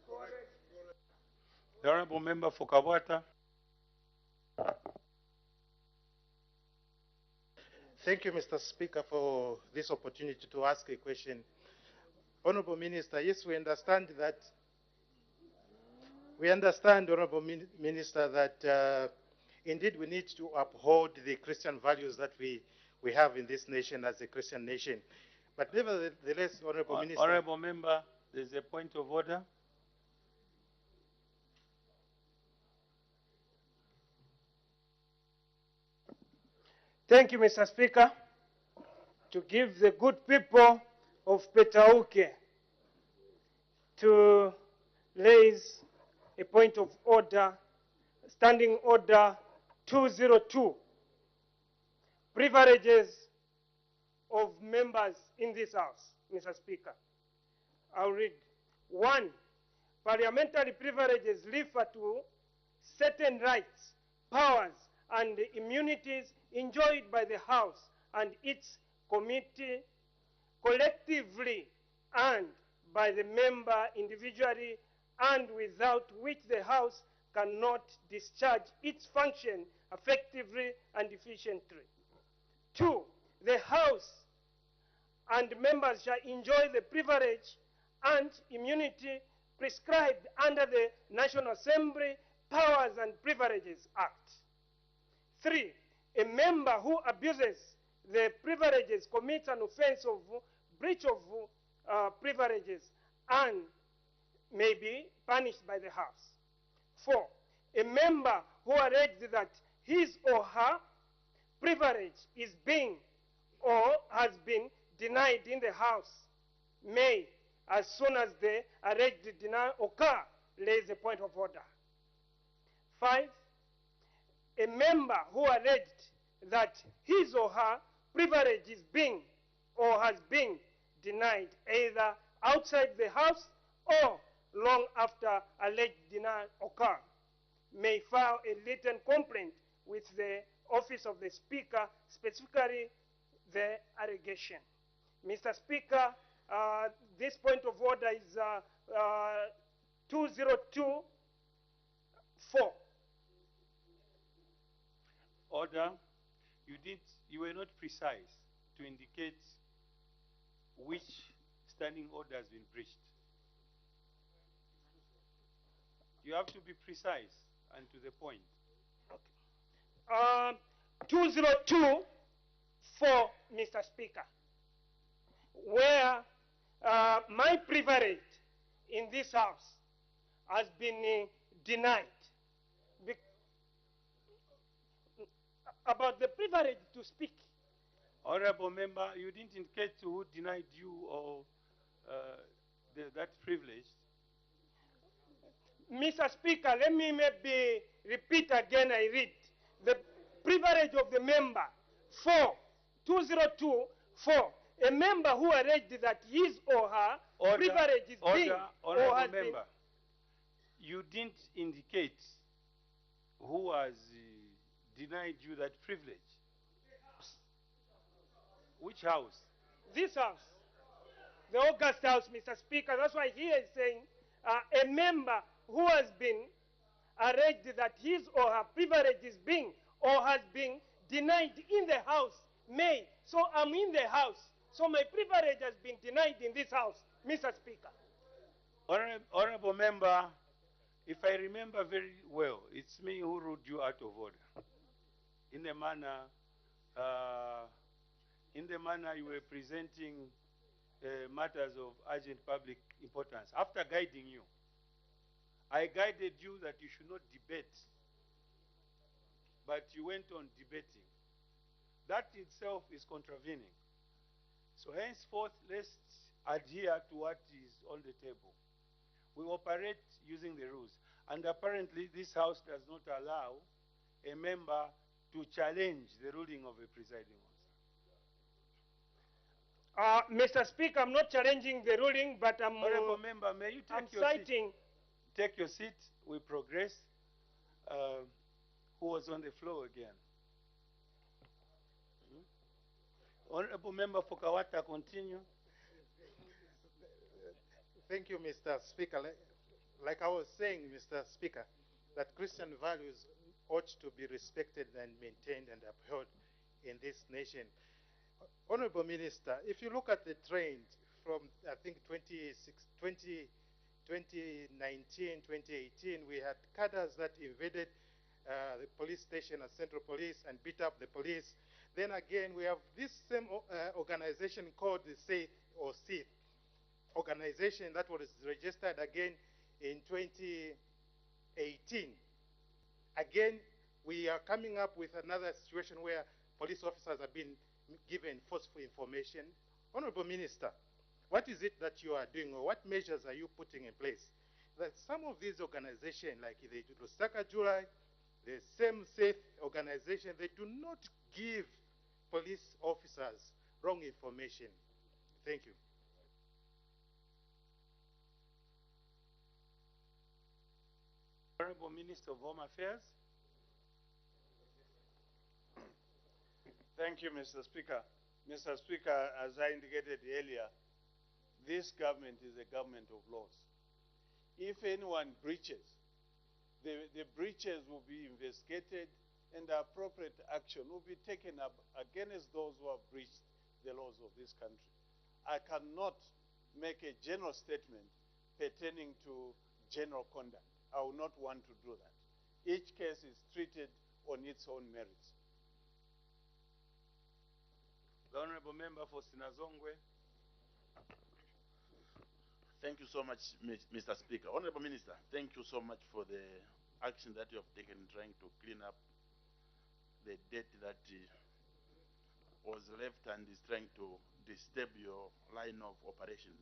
The Honorable Member for Kabwata. Thank you, Mr. Speaker, for this opportunity to ask a question. Honorable Minister, yes, we understand, Honorable Minister, that indeed we need to uphold the Christian values that we have in this nation as a Christian nation. But nevertheless, Honorable Minister... Honorable Member, there's a point of order. Thank you, Mr. Speaker. To give the good people of Petauke to raise a point of order, Standing Order 202, privileges of members in this House, Mr. Speaker. I'll read. 1. Parliamentary privileges refer to certain rights, powers, and immunities enjoyed by the House and its committee collectively and by the member individually, and without which the House cannot discharge its function effectively and efficiently. 2. The House and members shall enjoy the privilege and immunity prescribed under the National Assembly Powers and Privileges Act. 3. A member who abuses the privileges commits an offense of breach of privileges and may be punished by the House. 4. A member who alleges that his or her privilege is being or has been denied in the House may, as soon as the alleged denial occur, raise a point of order. 5. A member who alleged that his or her privilege is being or has been denied either outside the House or long after alleged denial occur may file a written complaint with the office of the Speaker, specifically the allegation. Mr. Speaker, this point of order is 2024. Order. You were not precise to indicate which standing order has been breached. You have to be precise and to the point. Okay. 202 for Mr. Speaker, where my privilege in this House has been denied. About the privilege to speak. Honorable Member, you didn't indicate who denied you or that privilege. Mr. Speaker, let me maybe repeat again. I read the privilege of the member 4, 202, 4. A member who alleged that his or her privilege is being or has member, been. You didn't indicate who has denied you that privilege. Which House? This House. the August House, Mr. Speaker. That's why he is saying a member who has been alleged that his or her privilege is being or has been denied in the House may. So I'm in the House. So my privilege has been denied in this House, Mr. Speaker. Honorable member, if I remember very well, it's me who ruled you out of order in the manner you were presenting matters of urgent public importance. After guiding you, I guided you that you should not debate, but you went on debating. That itself is contravening. So henceforth, let's adhere to what is on the table. We operate using the rules. And apparently this House does not allow a member to challenge the ruling of a presiding officer. Mr. Speaker, I'm not challenging the ruling, but Honorable member, may you take your seat? Take your seat. We progress. Who was on the floor again? Honorable member for Kawata, continue. Thank you, Mr. Speaker. Like I was saying, Mr. Speaker, that Christian values ought to be respected and maintained and upheld in this nation. Honorable Minister, if you look at the trend from, I think, 2019, 2018, we had cadres that invaded the police station at Central Police and beat up the police. Then again, we have this same organization called the SEITH organization that was registered again in 2018. Again, we are coming up with another situation where police officers have been given false information. Honorable Minister, what is it that you are doing, or what measures are you putting in place that some of these organizations, like the Lusaka July, the same SEITH organization, they do not give police officers wrong information? Thank you. Honorable Minister of Home Affairs. Thank you, Mr. Speaker. Mr. Speaker, as I indicated earlier, this government is a government of laws. If anyone breaches, the breaches will be investigated and the appropriate action will be taken up against those who have breached the laws of this country. I cannot make a general statement pertaining to general conduct. I will not want to do that. Each case is treated on its own merits. The Honorable Member for Sinazongwe. Thank you so much, Mr. Speaker. Honorable Minister, thank you so much for the action that you have taken in trying to clean up the debt that was left and is trying to disturb your line of operations.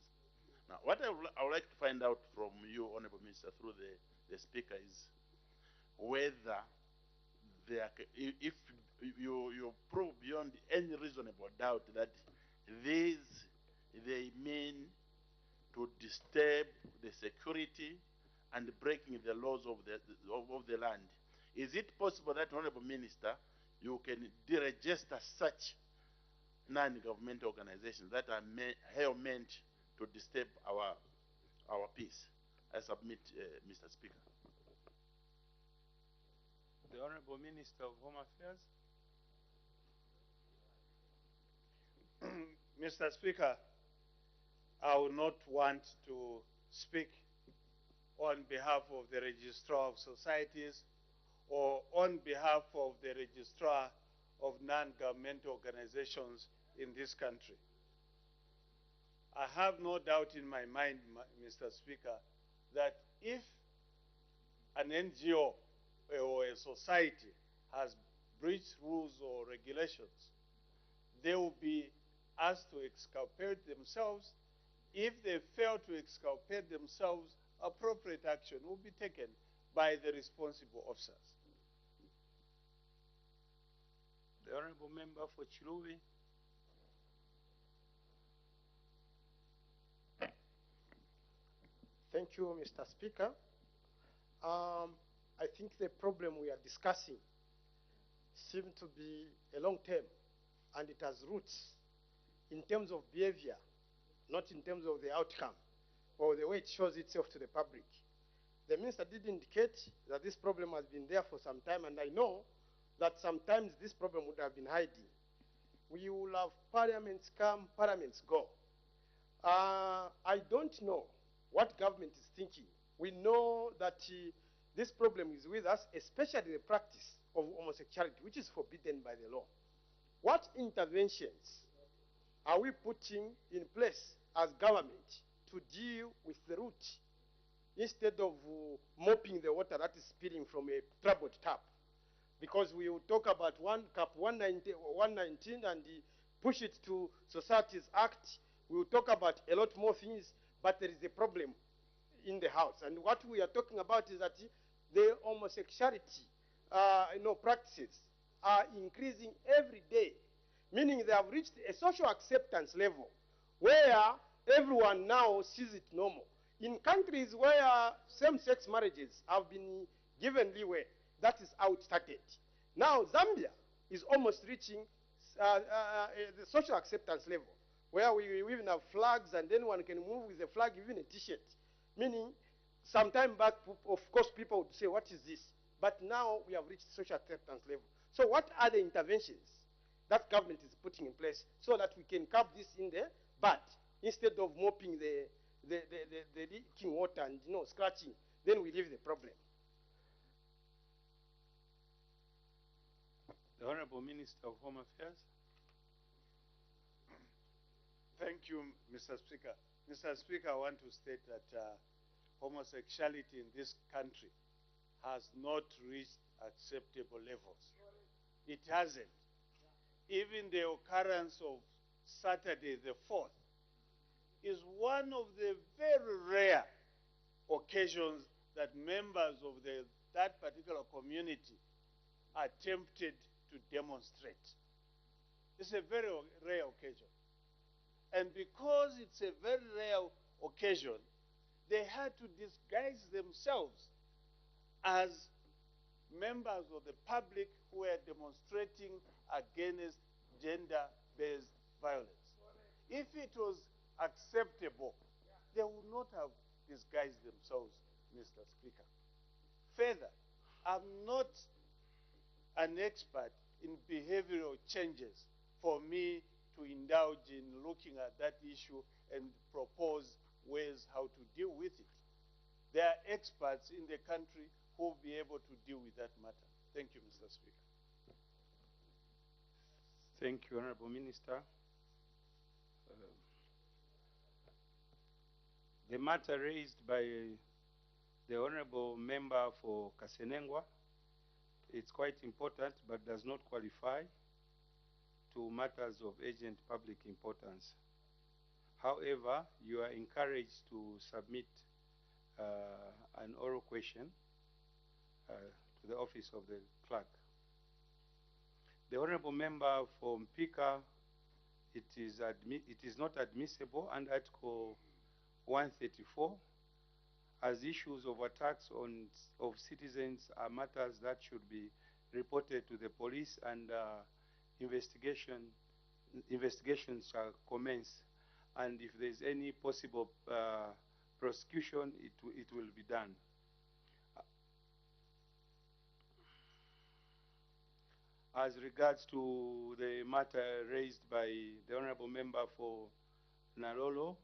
Now, what I would like to find out from you, Honorable Minister, through the Speaker, is whether if you prove beyond any reasonable doubt that they mean to disturb the security and breaking the laws of the land, is it possible that, Honorable Minister, you can deregister such non-governmental organizations that are meant to disturb our peace? I submit, Mr. Speaker. The Honorable Minister of Home Affairs. Mr. Speaker, I will not want to speak on behalf of the Registrar of Societies or on behalf of the Registrar of Non-Governmental Organizations in this country. I have no doubt in my mind, Mr. Speaker, that if an NGO or a society has breached rules or regulations, they will be asked to exculpate themselves. If they fail to exculpate themselves, appropriate action will be taken by the responsible officers. The Honorable Member for Chiluvi. Thank you, Mr. Speaker. I think the problem we are discussing seems to be a long term, and it has roots in terms of behavior, not in terms of the outcome or the way it shows itself to the public. The minister did indicate that this problem has been there for some time, and I know that sometimes this problem would have been hiding. We will have parliaments come, parliaments go. I don't know what government is thinking. We know that this problem is with us, especially the practice of homosexuality, which is forbidden by the law. What interventions are we putting in place as government to deal with the root instead of mopping the water that is spilling from a troubled tap? Because we will talk about Cap 119 and push it to Societies Act. We will talk about a lot more things, but there is a problem in the house. And what we are talking about is that the homosexuality practices are increasing every day, meaning they have reached a social acceptance level where everyone now sees it normal. In countries where same-sex marriages have been given leeway, that is how it started. Now Zambia is almost reaching the social acceptance level, where we even have flags, and then one can move with a flag, even a T-shirt. Meaning, some time back, of course, people would say, what is this? But now we have reached social acceptance level. So what are the interventions that government is putting in place so that we can curb this in the bud, instead of mopping the leaking water and scratching, then we leave the problem. The Honorable Minister of Home Affairs. Thank you, Mr. Speaker. Mr. Speaker, I want to state that homosexuality in this country has not reached acceptable levels. It hasn't. Even the occurrence of Saturday the 4th is one of the very rare occasions that members of that particular community are tempted to demonstrate. It's a very rare occasion. And because it's a very rare occasion, they had to disguise themselves as members of the public who were demonstrating against gender-based violence. If it was acceptable, they would not have disguised themselves, Mr. Speaker. Further, I'm not an expert in behavioral changes for me to indulge in looking at that issue and propose ways how to deal with it. There are experts in the country who will be able to deal with that matter. Thank you, Mr. Speaker. Thank you, Honorable Minister. The matter raised by the Honorable Member for Kasenengwa, it's quite important but does not qualify to matters of urgent public importance. However, you are encouraged to submit an oral question to the office of the clerk. The Honorable Member for Mpika, it is not admissible under Article 134, as issues of attacks of citizens are matters that should be reported to the police, and investigations shall commence, and if there is any possible prosecution, it will be done. As regards to the matter raised by the Honorable Member for Nalolo,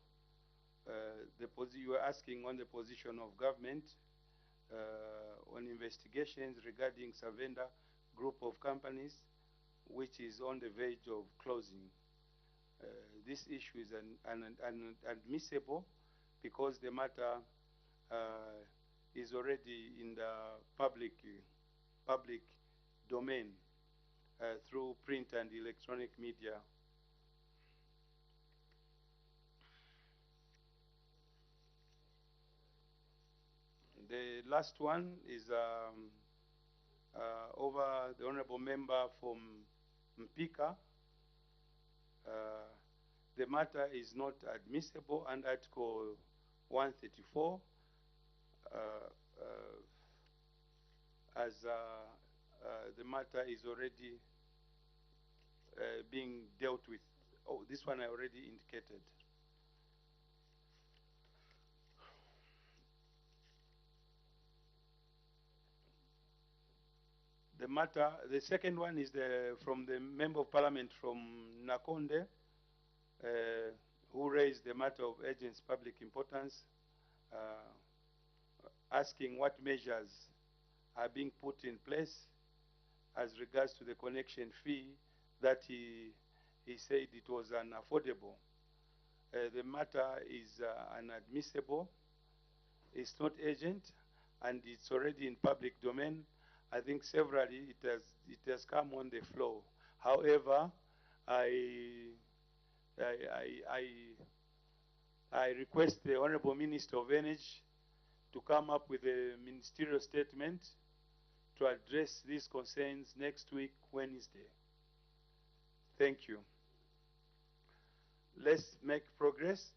you were asking on the position of government on investigations regarding Savenda group of companies, which is on the verge of closing. This issue is unadmissible because the matter is already in the public domain through print and electronic media. The last one is over the Honorable Member from Mpika. The matter is not admissible under Article 134 as the matter is already being dealt with. Oh, this one I already indicated. the matter, the second one is from the Member of Parliament from Nakonde, who raised the matter of agents' public importance, asking what measures are being put in place as regards to the connection fee that he said it was unaffordable. The matter is unadmissible. It's not urgent, and it's already in public domain. I think severally it has come on the floor. However, I request the Honorable Minister of Energy to come up with a ministerial statement to address these concerns next week, Wednesday. Thank you. Let's make progress.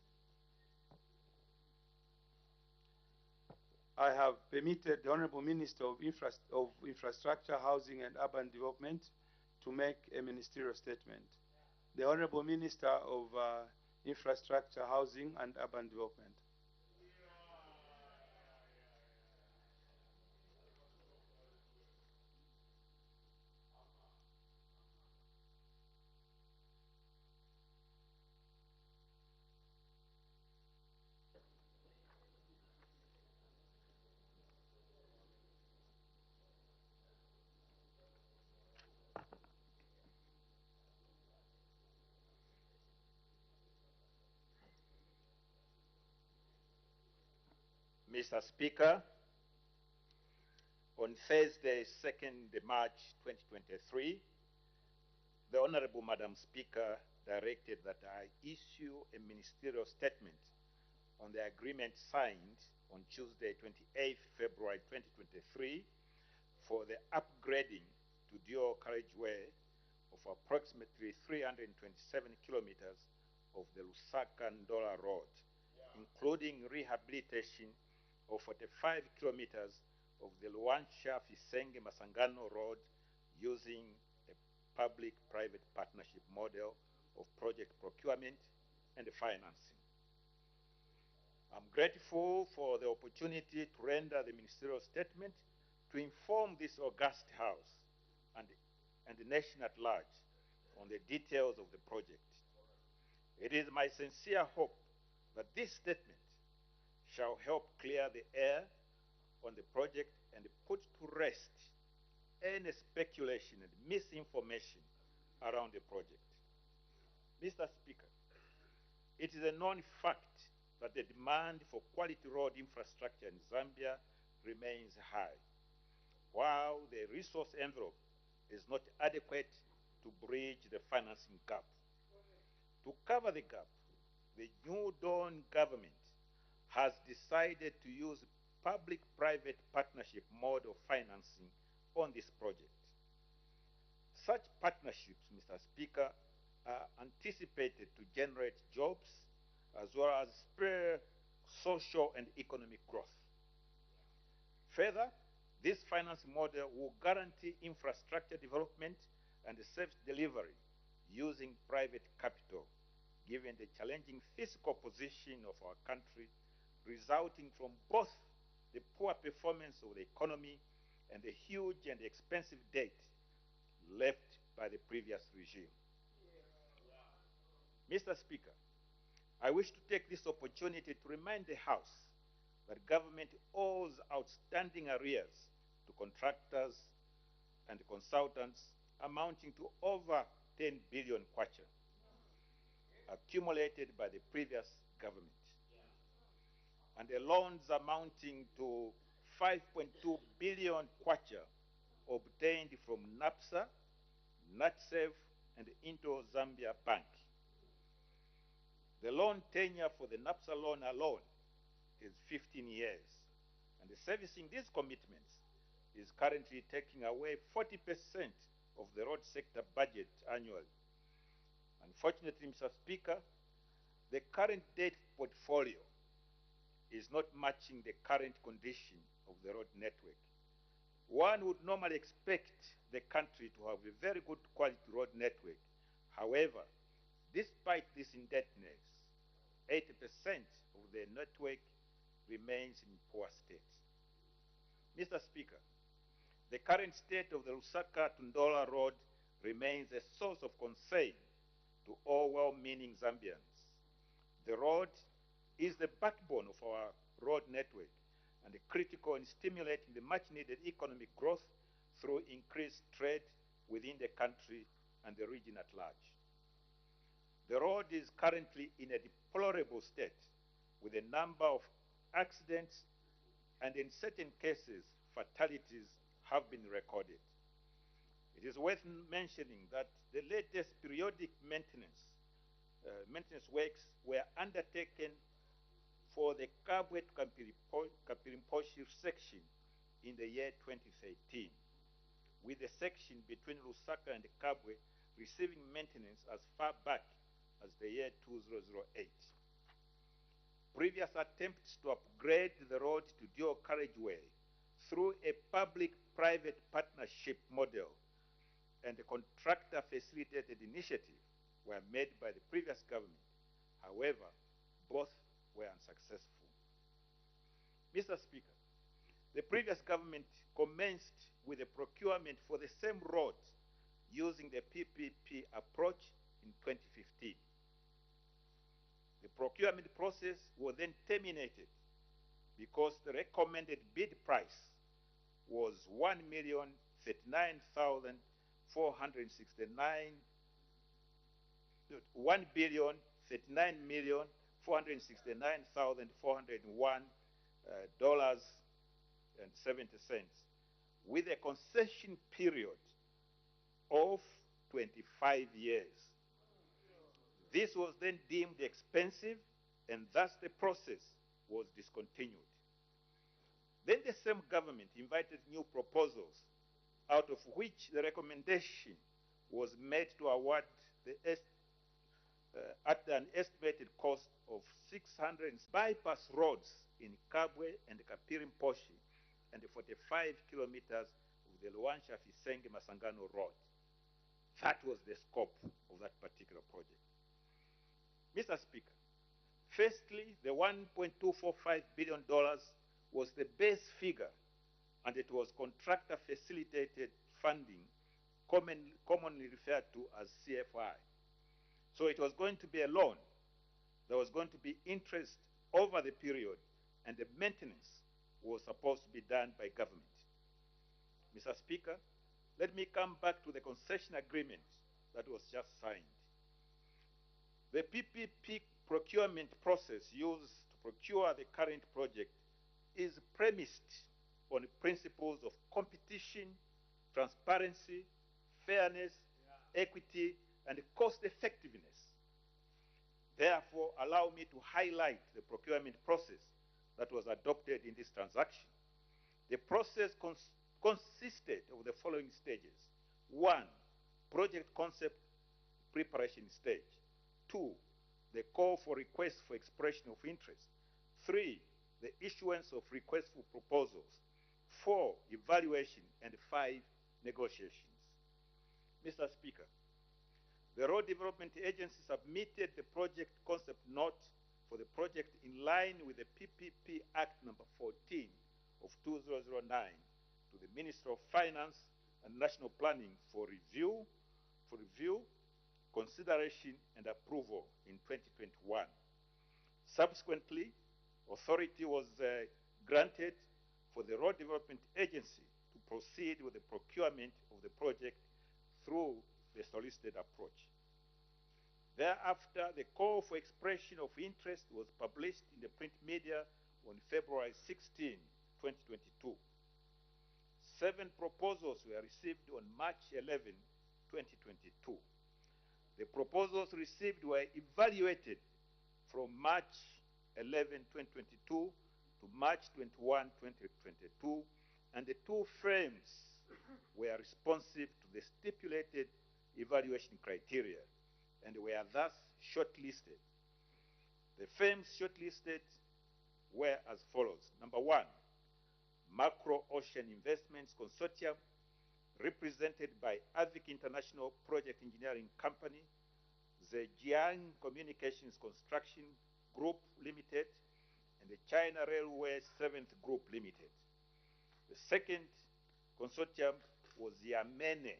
I have permitted the Honorable Minister of Infrastructure, Housing and Urban Development to make a ministerial statement. The Honorable Minister of Infrastructure, Housing and Urban Development. Mr. Speaker, on Thursday, 2nd March 2023, the Honorable Madam Speaker directed that I issue a ministerial statement on the agreement signed on Tuesday, 28th February 2023 for the upgrading to dual carriageway of approximately 327 kilometers of the Lusaka-Ndola Road, including rehabilitation of 45 kilometers of the Luancha-Fisenge-Masangano Road using a public-private partnership model of project procurement and financing. I'm grateful for the opportunity to render the ministerial statement to inform this august House and the nation at large on the details of the project. It is my sincere hope that this statement shall help clear the air on the project and put to rest any speculation and misinformation around the project. Mr. Speaker, it is a known fact that the demand for quality road infrastructure in Zambia remains high, while the resource envelope is not adequate to bridge the financing gap. To cover the gap, the New Dawn government has decided to use public-private partnership mode of financing on this project. Such partnerships, Mr. Speaker, are anticipated to generate jobs as well as spur social and economic growth. Further, this finance model will guarantee infrastructure development and safe delivery using private capital, given the challenging fiscal position of our country resulting from both the poor performance of the economy and the huge and expensive debt left by the previous regime. Mr. Speaker, I wish to take this opportunity to remind the House that government owes outstanding arrears to contractors and consultants amounting to over 10 billion kwacha accumulated by the previous government, and the loans amounting to 5.2 billion kwacha obtained from NAPSA, NATSEF, and Into Zambia Bank. The loan tenure for the NAPSA loan alone is 15 years, and the servicing these commitments is currently taking away 40% of the road sector budget annually. Unfortunately, Mr. Speaker, the current debt portfolio is not matching the current condition of the road network. One would normally expect the country to have a very good quality road network. However, despite this indebtedness, 80% of the network remains in poor state. Mr. Speaker, The current state of the Lusaka-Tundola Road remains a source of concern to all well-meaning Zambians. The road is the backbone of our road network and critical in stimulating the much-needed economic growth through increased trade within the country and the region at large. The road is currently in a deplorable state, with a number of accidents and, in certain cases, fatalities have been recorded. It is worth mentioning that the latest periodic maintenance works were undertaken for the Kabwe to Kapirimposhi section in the year 2013, with the section between Lusaka and Kabwe receiving maintenance as far back as the year 2008. Previous attempts to upgrade the road to dual carriageway through a public-private partnership model and a contractor-facilitated initiative were made by the previous government. However, both were unsuccessful. Mr. Speaker, the previous government commenced with a procurement for the same road using the PPP approach in 2015. The procurement process was then terminated because the recommended bid price was 1,039,469 dollars and 70 cents, with a concession period of 25 years. This was then deemed expensive, and thus the process was discontinued. Then the same government invited new proposals, out of which the recommendation was made to award at an estimated cost of 600 bypass roads in Kabwe and Kapirimposhi and 45 kilometers of the Luansha-Fisenge-Masangano road. That was the scope of that particular project. Mr. Speaker, firstly, the $1.245 billion was the base figure, and it was contractor-facilitated funding, commonly referred to as CFI. So it was going to be a loan. There was going to be interest over the period, and the maintenance was supposed to be done by government. Mr. Speaker, let me come back to the concession agreement that was just signed. The PPP procurement process used to procure the current project is premised on principles of competition, transparency, fairness, equity, and cost effectiveness. Therefore, allow me to highlight the procurement process that was adopted in this transaction. The process consisted of the following stages. 1, project concept preparation stage. 2, the call for requests for expression of interest. 3, the issuance of requests for proposals. 4, evaluation, and 5, negotiations. Mr. Speaker, the Road Development Agency submitted the project concept note for the project in line with the PPP Act number 14 of 2009 to the Minister of Finance and National Planning for review, consideration, and approval in 2021. Subsequently, authority was granted for the Road Development Agency to proceed with the procurement of the project through the solicited approach. Thereafter, the call for expression of interest was published in the print media on February 16, 2022. 7 proposals were received on March 11, 2022. The proposals received were evaluated from March 11, 2022 to March 21, 2022, and the 2 firms were responsive to the stipulated evaluation criteria and were thus shortlisted. The firms shortlisted were as follows. Number 1, Macro Ocean Investments Consortium, represented by Avic International Project Engineering Company, Zhejiang Communications Construction Group Limited, and the China Railway 7th Group Limited. The second, consortium was Yamene,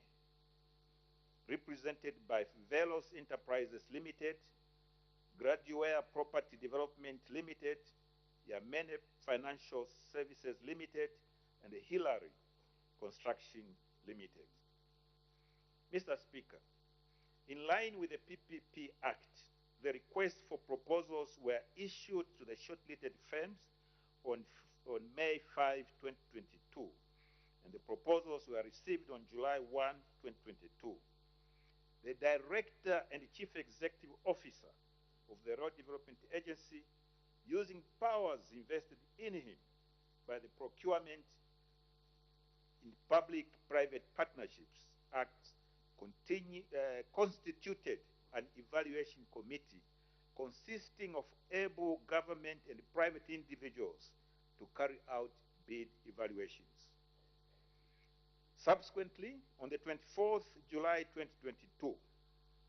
represented by Velos Enterprises Limited, Graduate Property Development Limited, Yamene Financial Services Limited, and Hillary Construction Limited. Mr. Speaker, in line with the PPP Act, the requests for proposals were issued to the shortlisted firms on May 5, 2022, and the proposals were received on July 1, 2022. The Director and Chief Executive Officer of the Road Development Agency, using powers invested in him by the Procurement in Public-Private Partnerships Act, constituted an evaluation committee consisting of able government and private individuals to carry out bid evaluations. Subsequently, on the 24th July 2022,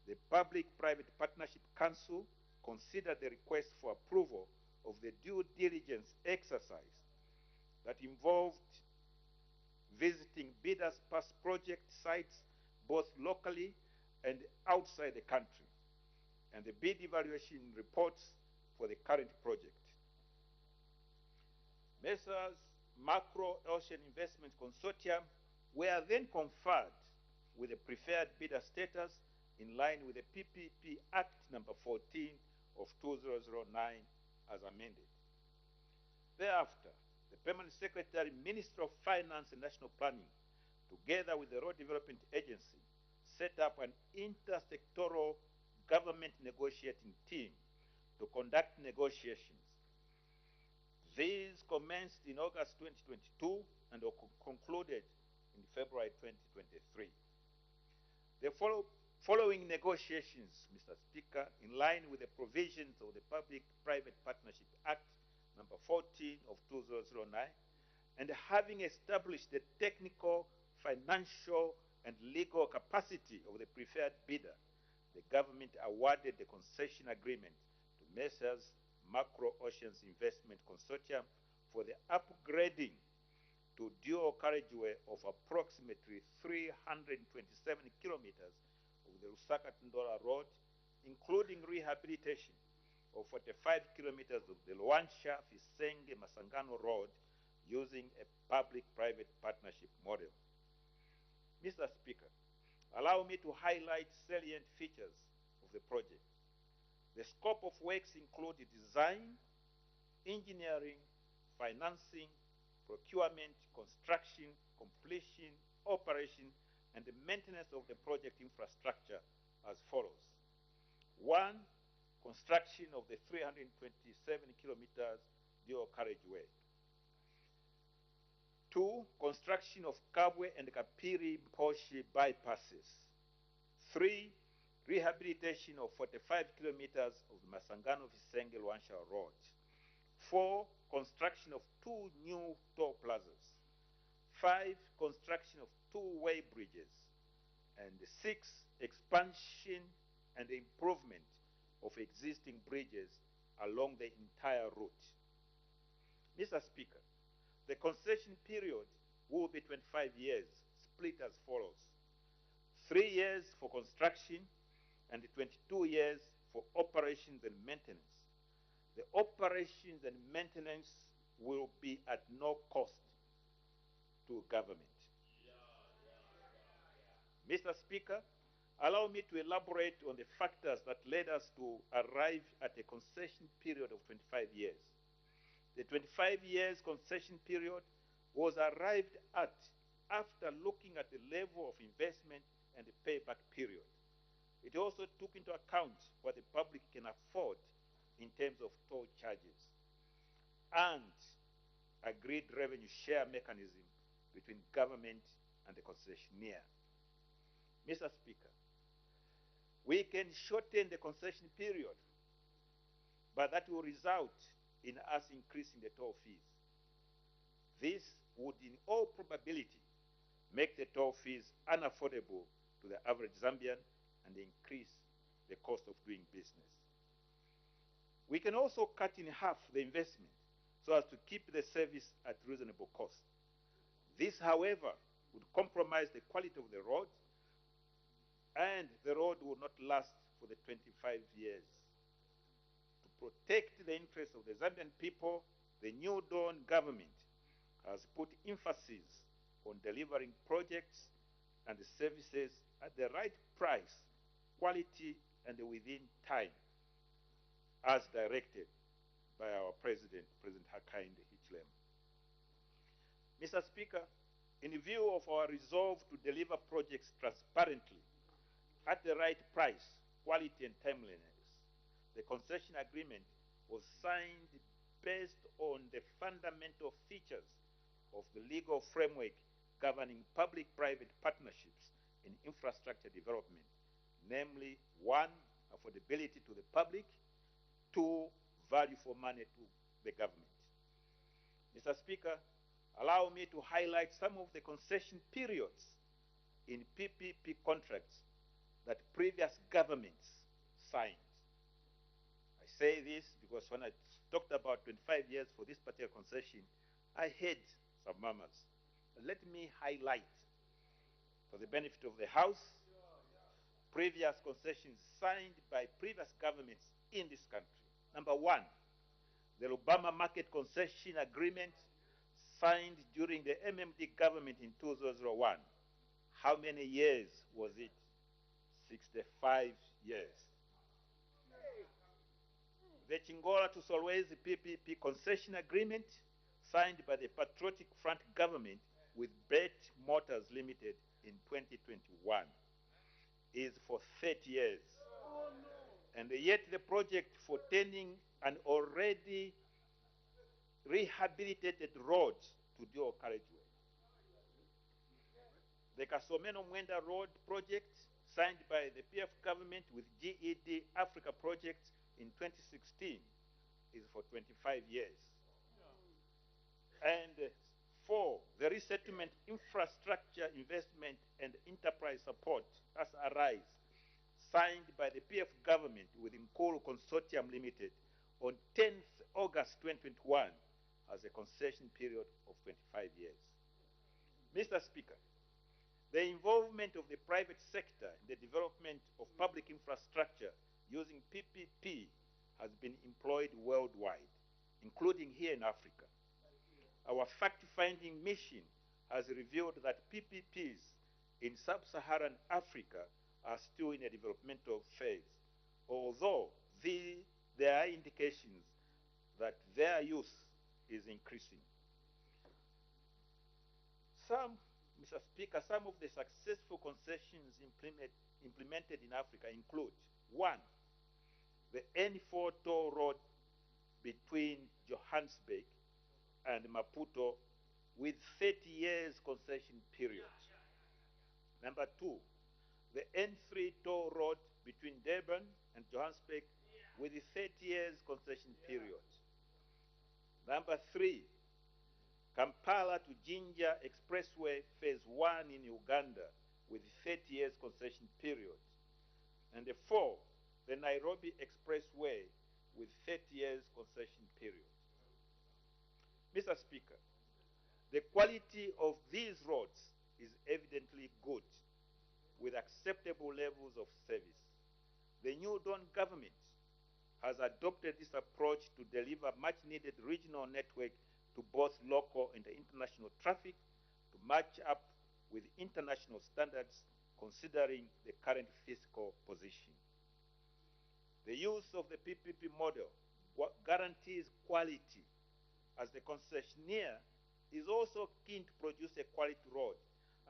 the Public-Private Partnership Council considered the request for approval of the due diligence exercise that involved visiting bidders' past project sites both locally and outside the country, and the bid evaluation reports for the current project. Messrs. Macro Ocean Investment Consortium were then conferred with the preferred bidder status in line with the PPP Act number 14 of 2009 as amended. Thereafter, the Permanent Secretary, Minister of Finance and National Planning, together with the Road Development Agency, set up an intersectoral government negotiating team to conduct negotiations. These commenced in August 2022 and were concluded in February 2023. The following negotiations, Mr. Speaker, in line with the provisions of the Public-Private Partnership Act number 14 of 2009, and having established the technical, financial, and legal capacity of the preferred bidder, the government awarded the concession agreement to Messrs. Macro Oceans Investment Consortium for the upgrading to dual carriageway of approximately 327 kilometers of the Lusaka-Tindora Road, including rehabilitation of 45 kilometers of the Luansha-Fisenge-Masangano Road using a public-private partnership model. Mr. Speaker, allow me to highlight salient features of the project. The scope of works included design, engineering, financing, procurement, construction, completion, operation, and the maintenance of the project infrastructure as follows. 1. Construction of the 327 kilometers dual carriageway. 2. Construction of Kabwe and Kapiri-Mposhi bypasses. 3. Rehabilitation of 45 kilometers of the Masangano-Fisenge-Luansha Road. 4. Construction of 2 new toll plazas. 5. Construction of 2 way bridges. And 6. Expansion and improvement of existing bridges along the entire route. Mr. Speaker, the concession period will be 25 years, split as follows. 3 years for construction and 22 years for operations and maintenance. The operations and maintenance will be at no cost to government. Mr. Speaker, allow me to elaborate on the factors that led us to arrive at a concession period of 25 years. The 25 years concession period was arrived at after looking at the level of investment and the payback period. It also took into account what the public can afford in terms of toll charges and agreed revenue share mechanism between government and the concessionaire. Mr. Speaker, we can shorten the concession period, but that will result in us increasing the toll fees. This would in all probability make the toll fees unaffordable to the average Zambian and increase the cost of doing business. We can also cut in half the investment so as to keep the service at reasonable cost. This, however, would compromise the quality of the road, and the road would not last for the 25 years. To protect the interests of the Zambian people, the New Dawn government has put emphasis on delivering projects and services at the right price, quality, and within time, as directed by our President, President Hakainde Hichilema. Mr. Speaker, in view of our resolve to deliver projects transparently, at the right price, quality, and timeliness, the concession agreement was signed based on the fundamental features of the legal framework governing public-private partnerships in infrastructure development, namely, 1, affordability to the public, 2, value for money to the government. Mr. Speaker, allow me to highlight some of the concession periods in PPP contracts that previous governments signed. I say this because when I talked about 25 years for this particular concession, I had some murmurs. Let me highlight, for the benefit of the House, previous concessions signed by previous governments in this country. Number 1, the Lubama Market Concession Agreement signed during the MMD government in 2001. How many years was it? 65 years. The Chingola to Solwezi PPP Concession Agreement signed by the Patriotic Front government with Bet Motors Limited in 2021 is for 30 years. And yet the project for turning an already rehabilitated road to dual carriageway. The Kasomeno Mwenda Road project signed by the PF government with GED Africa project in 2016 is for 25 years. And 4, the Resettlement Infrastructure Investment and Enterprise Support, as ARISE, signed by the PF government with Nkulu Consortium Limited on 10th August 2021 has a concession period of 25 years. Mr. Speaker, the involvement of the private sector in the development of public infrastructure using PPP has been employed worldwide, including here in Africa. Our fact-finding mission has revealed that PPPs in sub-Saharan Africa are still in a developmental phase, although there are indications that their use is increasing. Mr. Speaker, some of the successful concessions implemented in Africa include 1, the N4 toll road between Johannesburg and Maputo with 30 years concession period. Number 2, the N3 toll road between Durban and Johannesburg with 30 years concession period. Number 3, Kampala to Jinja Expressway Phase 1 in Uganda with 30 years concession period. And 4, the Nairobi Expressway with 30 years concession period. Mr. Speaker, the quality of these roads is evidently good, with acceptable levels of service. The New Dawn government has adopted this approach to deliver much-needed regional network to both local and international traffic to match up with international standards considering the current fiscal position. The use of the PPP model guarantees quality, as the concessionaire is also keen to produce a quality road,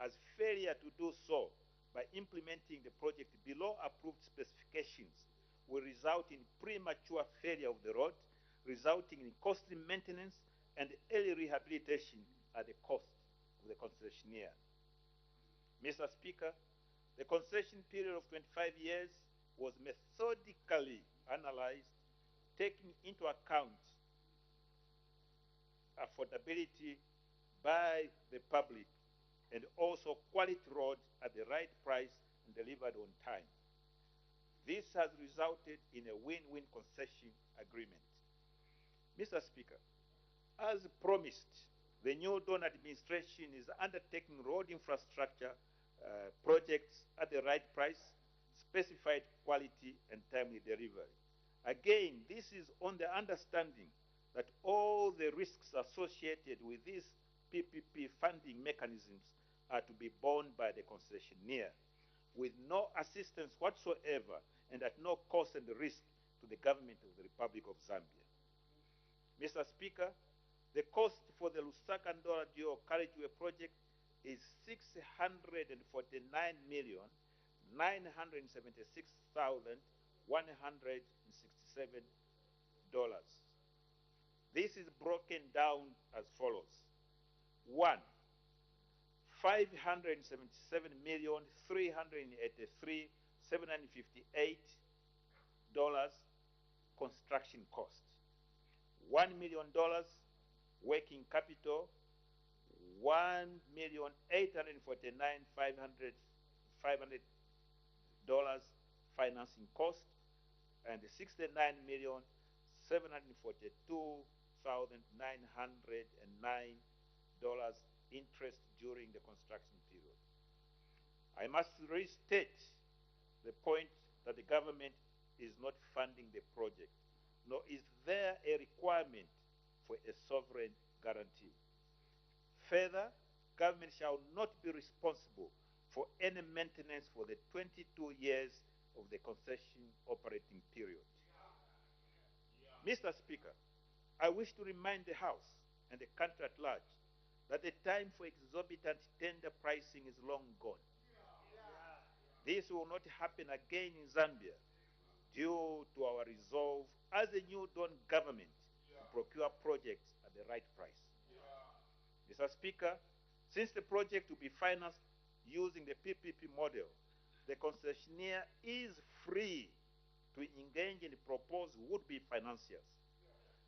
as failure to do so by implementing the project below approved specifications will result in premature failure of the road, resulting in costly maintenance and early rehabilitation at the cost of the concessionaire. Mr. Speaker, the concession period of 25 years was methodically analyzed, taking into account affordability by the public and also quality road at the right price and delivered on time. This has resulted in a win-win concession agreement. Mr. Speaker, as promised The new Dawn administration is undertaking road infrastructure projects at the right price, specified quality, and timely delivery. Again, this is on the understanding that all the risks associated with these PPP funding mechanisms are to be borne by the concessionaire, with no assistance whatsoever and at no cost and risk to the government of the Republic of Zambia. Mr. Speaker, the cost for the Lusaka Ndora dual carriageway project is $649,976,167. This is broken down as follows. 1. $577,383,758 construction cost. $1 million working capital, $1,849,500 financing cost, and $69,742,909 interest during the construction period. I must restate the point that the government is not funding the project, nor is there a requirement for a sovereign guarantee. Further, government shall not be responsible for any maintenance for the 22 years of the concession operating period. Mr. Speaker, I wish to remind the House and the country at large that the time for exorbitant tender pricing is long gone. This will not happen again in Zambia due to our resolve as a new Dawn government to procure projects at the right price. Mr. Speaker, since the project will be financed using the PPP model, the concessionaire is free to engage in propose would-be financiers.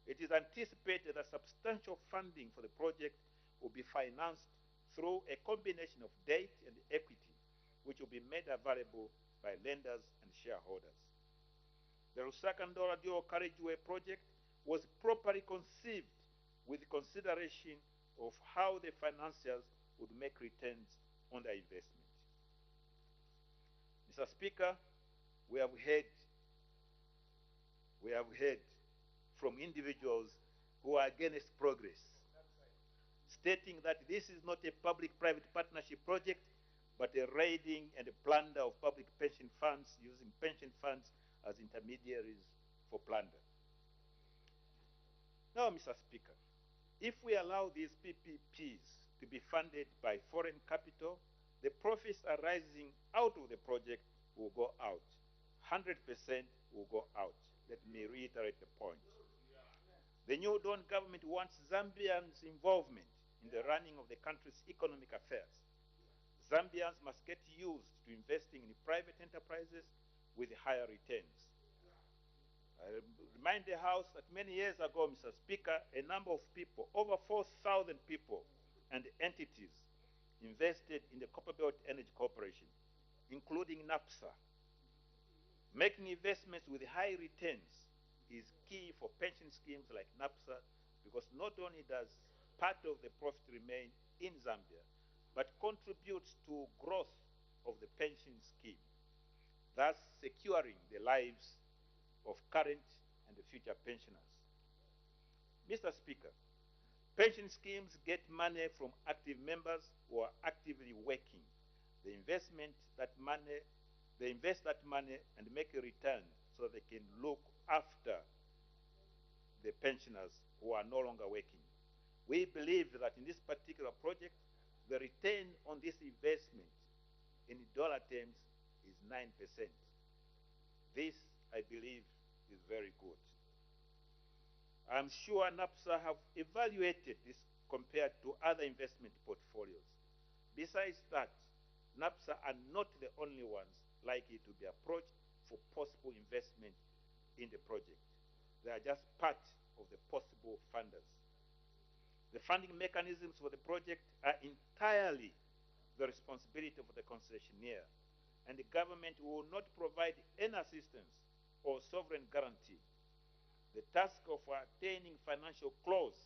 It is anticipated that substantial funding for the project will be financed through a combination of debt and equity, which will be made available by lenders and shareholders. The Lusaka Ndora dual carriageway project was properly conceived with consideration of how the financiers would make returns on their investment. Mr. Speaker, we have heard from individuals who are against progress, stating that this is not a public-private partnership project, but a raiding and a plunder of public pension funds, using pension funds as intermediaries for plunder. Now, Mr. Speaker, if we allow these PPPs to be funded by foreign capital, the profits arising out of the project will go out. 100% will go out. Let me reiterate the point. The new Dawn government wants Zambians' involvement in the running of the country's economic affairs. Zambians must get used to investing in private enterprises with higher returns. I remind the House that many years ago, Mr. Speaker, a number of people, over 4,000 people and entities, invested in the Copperbelt Energy Corporation, including NAPSA. Making investments with high returns is key for pension schemes like NAPSA, because not only does part of the profit remain in Zambia, but contributes to growth of the pension scheme, thus securing the lives of current and the future pensioners. Mr. Speaker, pension schemes get money from active members who are actively working. They invest that money and make a return so they can look after the pensioners who are no longer working. We believe that in this particular project, the return on this investment in dollar terms is 9%. This, I believe, is very good. I'm sure NAPSA have evaluated this compared to other investment portfolios. Besides that, NAPSA are not the only ones likely to be approached for possible investment in the project. They are just part of the possible funders. The funding mechanisms for the project are entirely the responsibility of the concessionaire, and the government will not provide any assistance or sovereign guarantee. The task of attaining financial close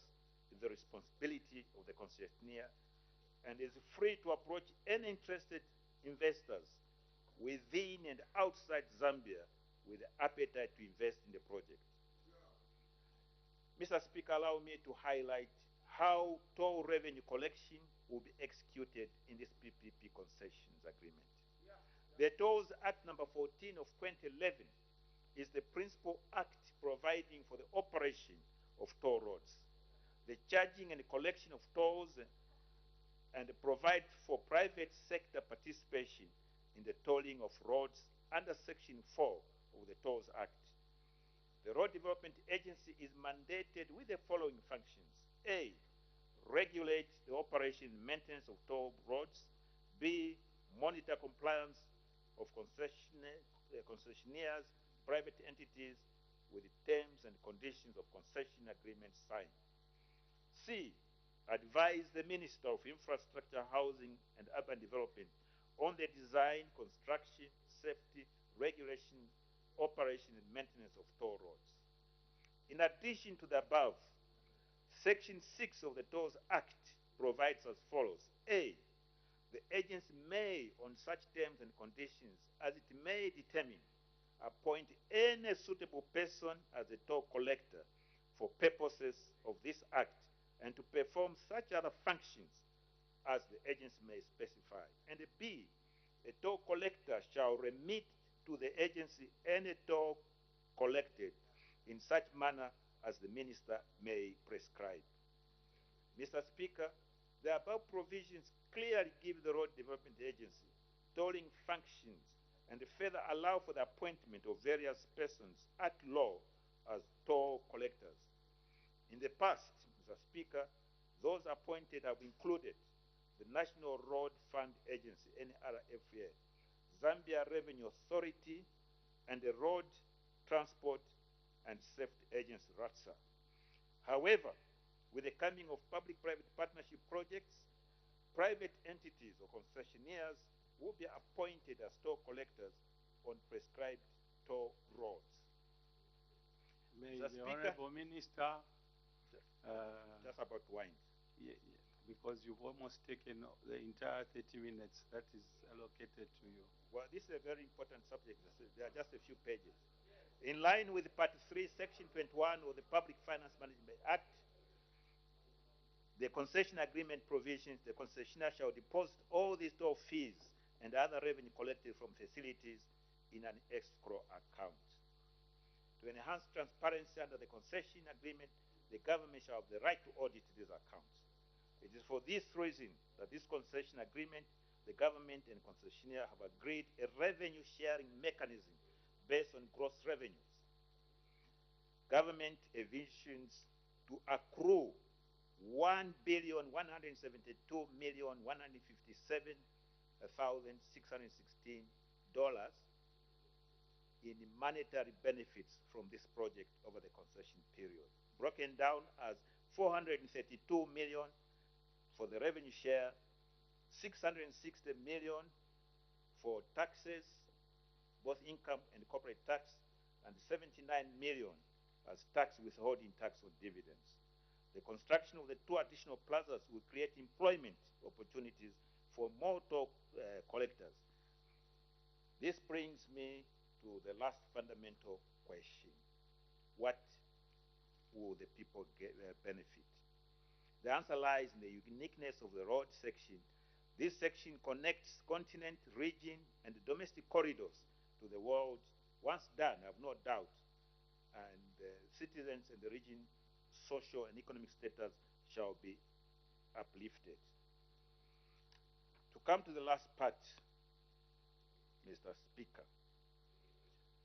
the responsibility of the concessionaire and is free to approach any interested investors within and outside Zambia with the appetite to invest in the project. Mr. Speaker, allow me to highlight how toll revenue collection will be executed in this PPP concessions agreement. The Tolls Act number 14 of 2011 is the principal act providing for the operation of toll roads, the charging and collection of tolls, and provide for private sector participation in the tolling of roads under Section 4 of the Tolls Act. The Road Development Agency is mandated with the following functions. A, regulate the operation and maintenance of toll roads. B, monitor compliance of concessionaires, private entities with the terms and conditions of concession agreements signed. C, advise the Minister of Infrastructure, Housing and Urban Development on the design, construction, safety, regulation, operation and maintenance of toll roads. In addition to the above, Section 6 of the Tolls Act provides as follows. A, the agency may, on such terms and conditions as it may determine, appoint any suitable person as a toll collector for purposes of this act and to perform such other functions as the agency may specify. And B, a toll collector shall remit to the agency any toll collected in such manner as the minister may prescribe. Mr. Speaker, the above provisions clearly give the Road Development Agency tolling functions and further allow for the appointment of various persons at law as toll collectors. In the past, Mr. Speaker, those appointed have included the National Road Fund Agency, NRFA, Zambia Revenue Authority, and the Road Transport and Safety Agency, RATSA. However, with the coming of public-private partnership projects, private entities or concessionaires will be appointed as toll collectors on prescribed toll roads. May Mr. the Speaker, Honorable Minister, just about wine. Because you've almost taken the entire 30 minutes that is allocated to you. Well, this is a very important subject. There are just a few pages. In line with Part 3, Section 21 of the Public Finance Management Act, the concession agreement provisions, the concessionaire shall deposit all these toll fees and other revenue collected from facilities in an escrow account. To enhance transparency under the concession agreement, the government shall have the right to audit these accounts. It is for this reason that this concession agreement, the government and concessionaire have agreed a revenue sharing mechanism based on gross revenues. Government envisions to accrue $1,172,157,616 in monetary benefits from this project over the concession period, broken down as $432 million for the revenue share, $660 million for taxes, both income and corporate tax, and $79 million as tax withholding tax on dividends. The construction of the two additional plazas will create employment opportunities for more toll collectors. This brings me to the last fundamental question. What will the people benefit? The answer lies in the uniqueness of the road section. This section connects continent, region, and domestic corridors to the world. Once done, I have no doubt, and citizens in the region, social and economic status shall be uplifted. To come to the last part, Mr. Speaker,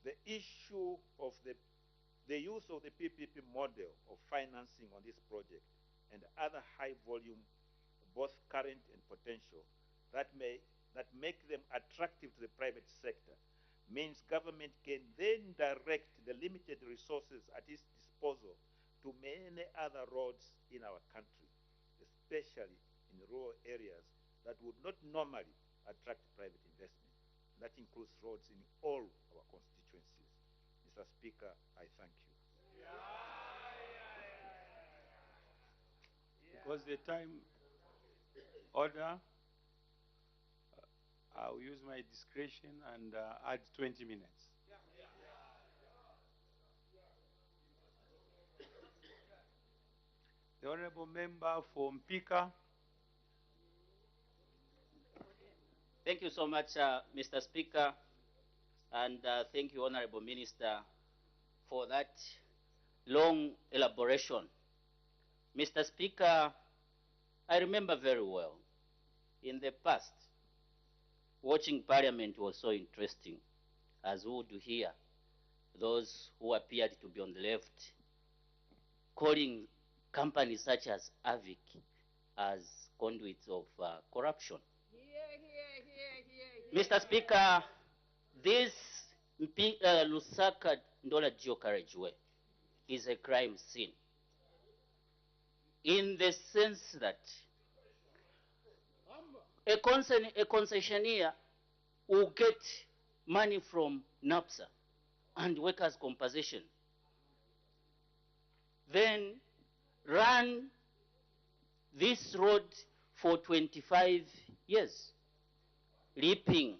the issue of the use of the PPP model of financing on this project and other high volume, both current and potential, that make them attractive to the private sector, means government can then direct the limited resources at its disposal to many other roads in our country, especially in rural areas that would not normally attract private investment. That includes roads in all our constituencies. Mr. Speaker, I thank you. Because the time order, I'll use my discretion and add 20 minutes. The Honorable Member for Mpika. Thank you so much, Mr. Speaker, and thank you, Honorable Minister, for that long elaboration. Mr. Speaker, I remember very well, in the past, watching Parliament was so interesting, as we would hear those who appeared to be on the left calling companies such as AVIC as conduits of corruption. Mr. Speaker, this Lusaka Ndola Geo Carriageway is a crime scene in the sense that a concessionaire will get money from NAPSA and workers' compensation, then run this road for 25 years, reaping.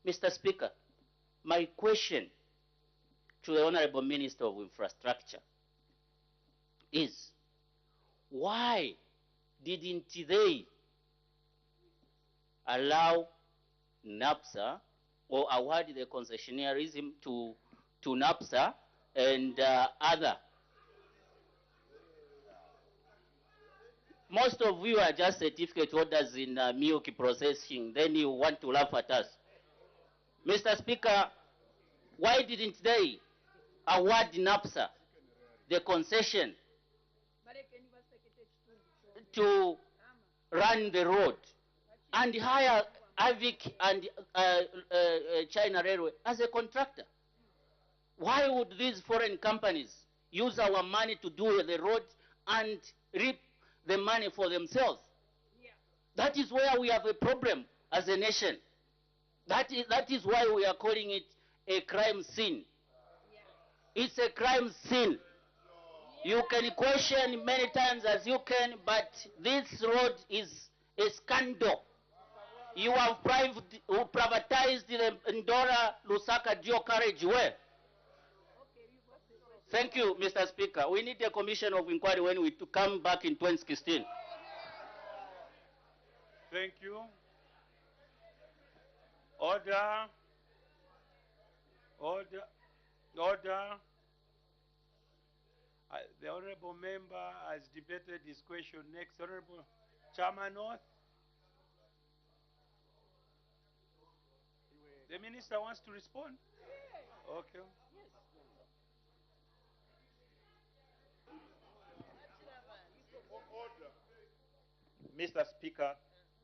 Mr. Speaker, my question to the Honorable Minister of Infrastructure is, why didn't they allow NAPSA or award the concessionairism to NAPSA and other? Most of you are just certificate holders in milk processing, then you want to laugh at us. Mr. Speaker, why didn't they award NAPSA the concession to run the road and hire AVIC and China Railway as a contractor? Why would these foreign companies use our money to do the road and reap the money for themselves? That is where we have a problem as a nation. That is why we are calling it a crime scene. It's a crime scene. You can question many times as you can, but this road is a scandal. You have privatized the Ndora Lusaka Geo Carriageway. Thank you, Mr. Speaker. We need a commission of inquiry when we come back in 2016. Thank you. Order. Order. Order. The Honorable Member has debated his question. Next, Honorable Chairman North. The Minister wants to respond? Okay. Mr. Speaker,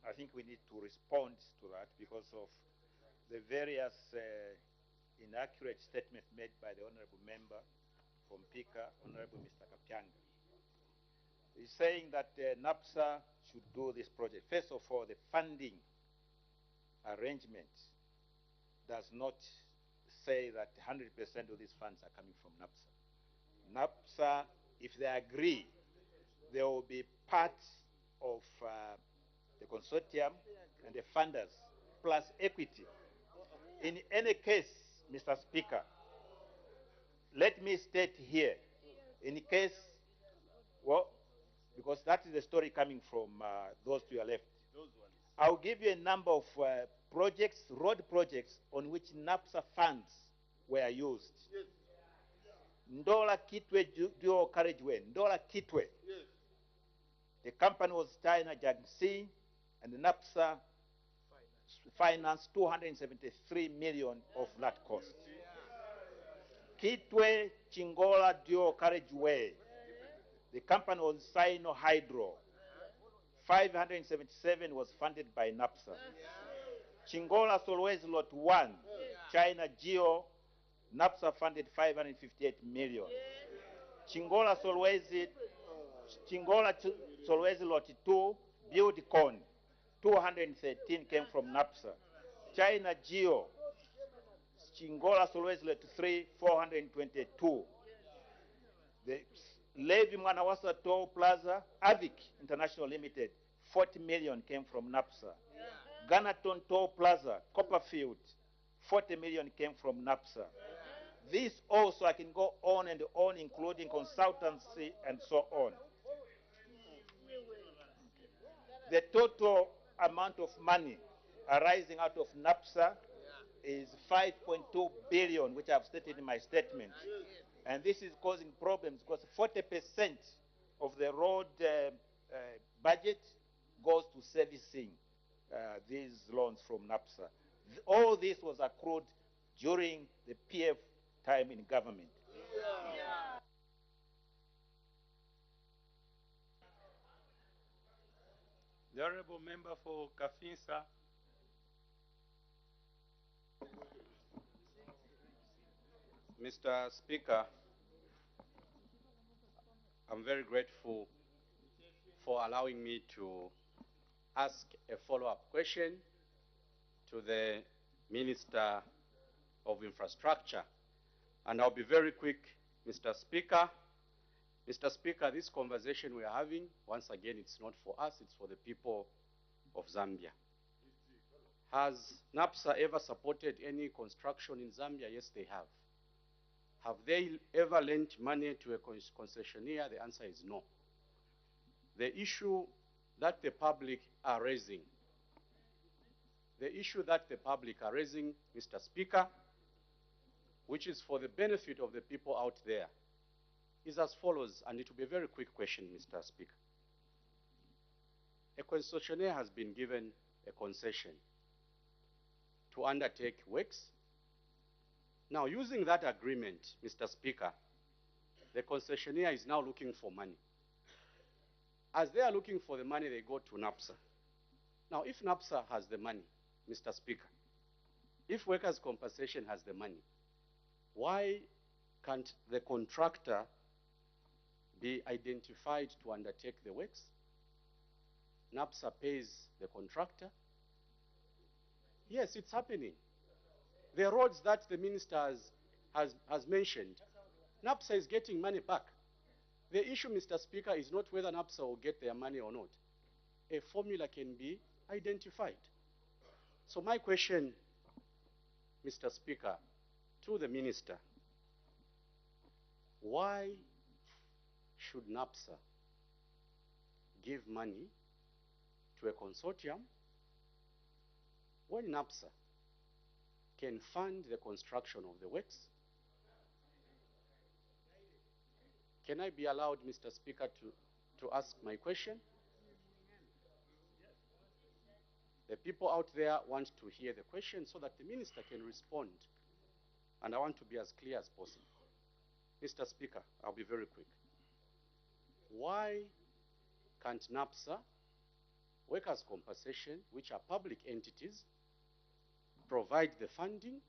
I think we need to respond to that because of the various inaccurate statements made by the Honorable Member from Pika, Honorable Mr. Kapyanga. He's saying that NAPSA should do this project. First of all, the funding arrangement does not say that 100% of these funds are coming from NAPSA. NAPSA, if they agree, there will be part of the consortium and the funders plus equity. In any case, Mr. Speaker, let me state here, in case, well, because that is the story coming from those to your left. I'll give you a number of projects, road projects, on which NAPSA funds were used. Ndola Kitwe Dual Carriageway, Ndola Kitwe. The company was China Jiangxi, and the NAPSA financed 273 million of that cost. Kitwe Chingola Dual Carriageway. The company was Sino Hydro. 577 was funded by NAPSA. Chingola Solwezi Lot 1, China Geo, NAPSA funded 558 million. Chingola Solwezi Lot 2, Buildcon, 213 came from NAPSA. China Geo, Chingola Solwezi Lot 3, 422. The Levi Mwanawasa Toll Plaza, Avic International Limited, 40 million came from NAPSA. Ganaton Toll Plaza, Copperfield, 40 million came from NAPSA. This also, I can go on and on, including consultancy and so on. The total amount of money arising out of NAPSA is 5.2 billion, which I've stated in my statement. And this is causing problems because 40% of the road budget goes to servicing these loans from NAPSA. All this was accrued during the PF time in government. The Honorable Member for Kafinsa. Mr. Speaker, I'm very grateful for allowing me to ask a follow-up question to the Minister of Infrastructure. And I'll be very quick, Mr. Speaker. Mr. Speaker, this conversation we are having, once again, it's not for us, it's for the people of Zambia. Has NAPSA ever supported any construction in Zambia? Yes, they have. Have they ever lent money to a concessionaire? The answer is no. The issue that the public are raising, Mr. Speaker, which is for the benefit of the people out there, is as follows, and it will be a very quick question, Mr. Speaker. A concessionaire has been given a concession to undertake works. Now, using that agreement, Mr. Speaker, the concessionaire is now looking for money. As they are looking for the money, they go to NAPSA. Now, if NAPSA has the money, Mr. Speaker, if workers' compensation has the money, why can't the contractor be identified to undertake the works? NAPSA pays the contractor. Yes, it's happening. The roads that the minister has mentioned, NAPSA is getting money back. The issue, Mr. Speaker, is not whether NAPSA will get their money or not. A formula can be identified. So my question, Mr. Speaker, to the minister, why should NAPSA give money to a consortium when NAPSA can fund the construction of the works? Can I be allowed, Mr. Speaker, to ask my question? The people out there want to hear the question so that the minister can respond. And I want to be as clear as possible. Mr. Speaker, I'll be very quick. Why can't NAPSA, workers' compensation, which are public entities, provide the funding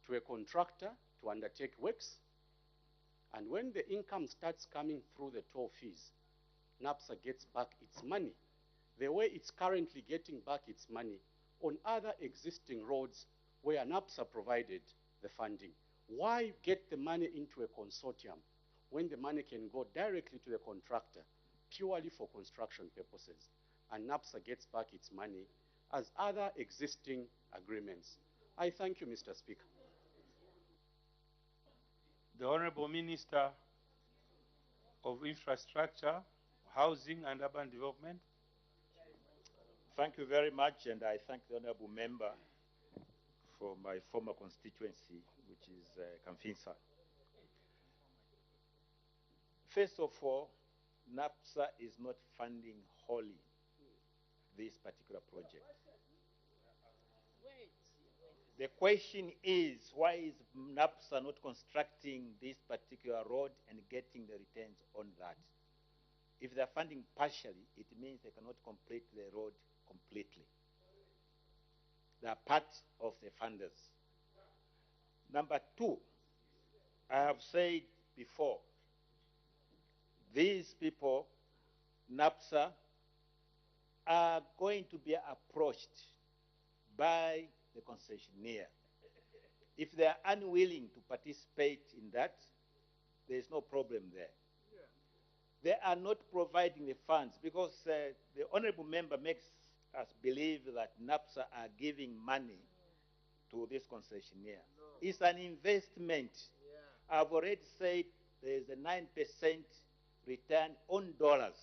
to a contractor to undertake works, and when the income starts coming through the toll fees, NAPSA gets back its money the way it's currently getting back its money on other existing roads where NAPSA provided the funding? Why get the money into a consortium when the money can go directly to the contractor purely for construction purposes, and NAPSA gets back its money as other existing agreements? I thank you, Mr. Speaker. The Honorable Minister of Infrastructure, Housing and Urban Development. Thank you very much, and I thank the Honorable Member for my former constituency, which is Kamfinsa. First of all, NAPSA is not funding wholly this particular project. The question is, why is NAPSA not constructing this particular road and getting the returns on that? If they're funding partially, it means they cannot complete the road completely. They are part of the funders. Number two, I have said before, these people, NAPSA, are going to be approached by the concessionaire If they are unwilling to participate in that, there is no problem there. They are not providing the funds because the honorable member makes us believe that NAPSA are giving money to this concessionaire. It's an investment. I've already said there is a 9% return on dollars,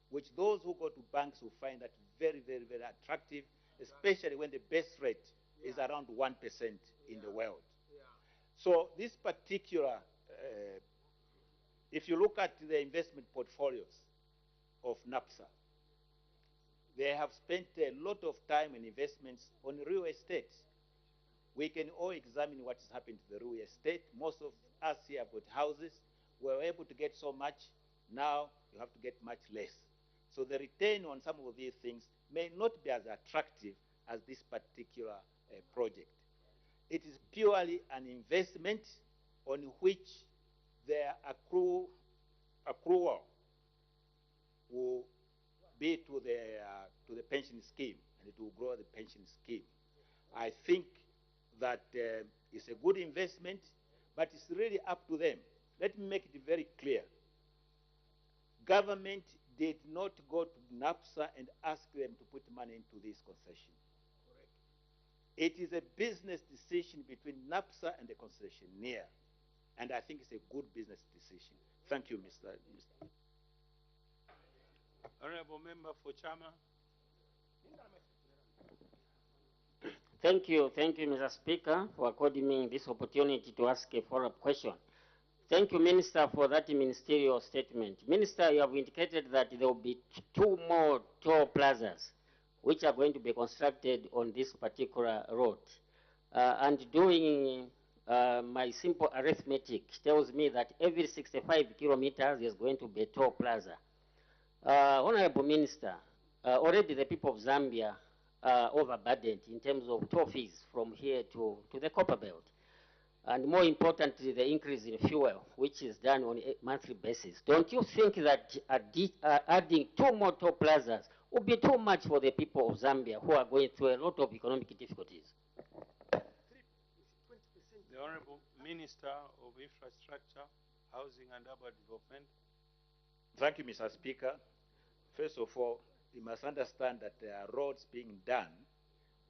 which those who go to banks will find that very, very, very attractive, especially when the base rate is around 1% in the world. So this particular, if you look at the investment portfolios of NAPSA, they have spent a lot of time and investments on real estate. We can all examine what has happened to the real estate. Most of us here have got houses. We were able to get so much. Now you have to get much less. So the return on some of these things may not be as attractive as this particular project. It is purely an investment on which their accrual will be to the pension scheme, and it will grow the pension scheme. I think that it's a good investment, but it's really up to them. Let me make it very clear. Government did not go to NAPSA and ask them to put money into this concession. It is a business decision between NAPSA and the concessionaire, and I think it's a good business decision. Thank you, Mr. Honorable Member for Chama. Thank you, Mr. Speaker, for according me this opportunity to ask a follow-up question. Thank you, Minister, for that ministerial statement. Minister, you have indicated that there will be 2 more toll plazas which are going to be constructed on this particular road. And doing my simple arithmetic tells me that every 65 kilometers is going to be a toll plaza. Honorable Minister, already the people of Zambia are overburdened in terms of toll fees from here to the Copper Belt. And more importantly, the increase in fuel, which is done on a monthly basis. Don't you think that adding 2 more toll plazas would be too much for the people of Zambia who are going through a lot of economic difficulties? The Honorable Minister of Infrastructure, Housing and Urban Development. Thank you, Mr. Speaker. First of all, you must understand that there are roads being done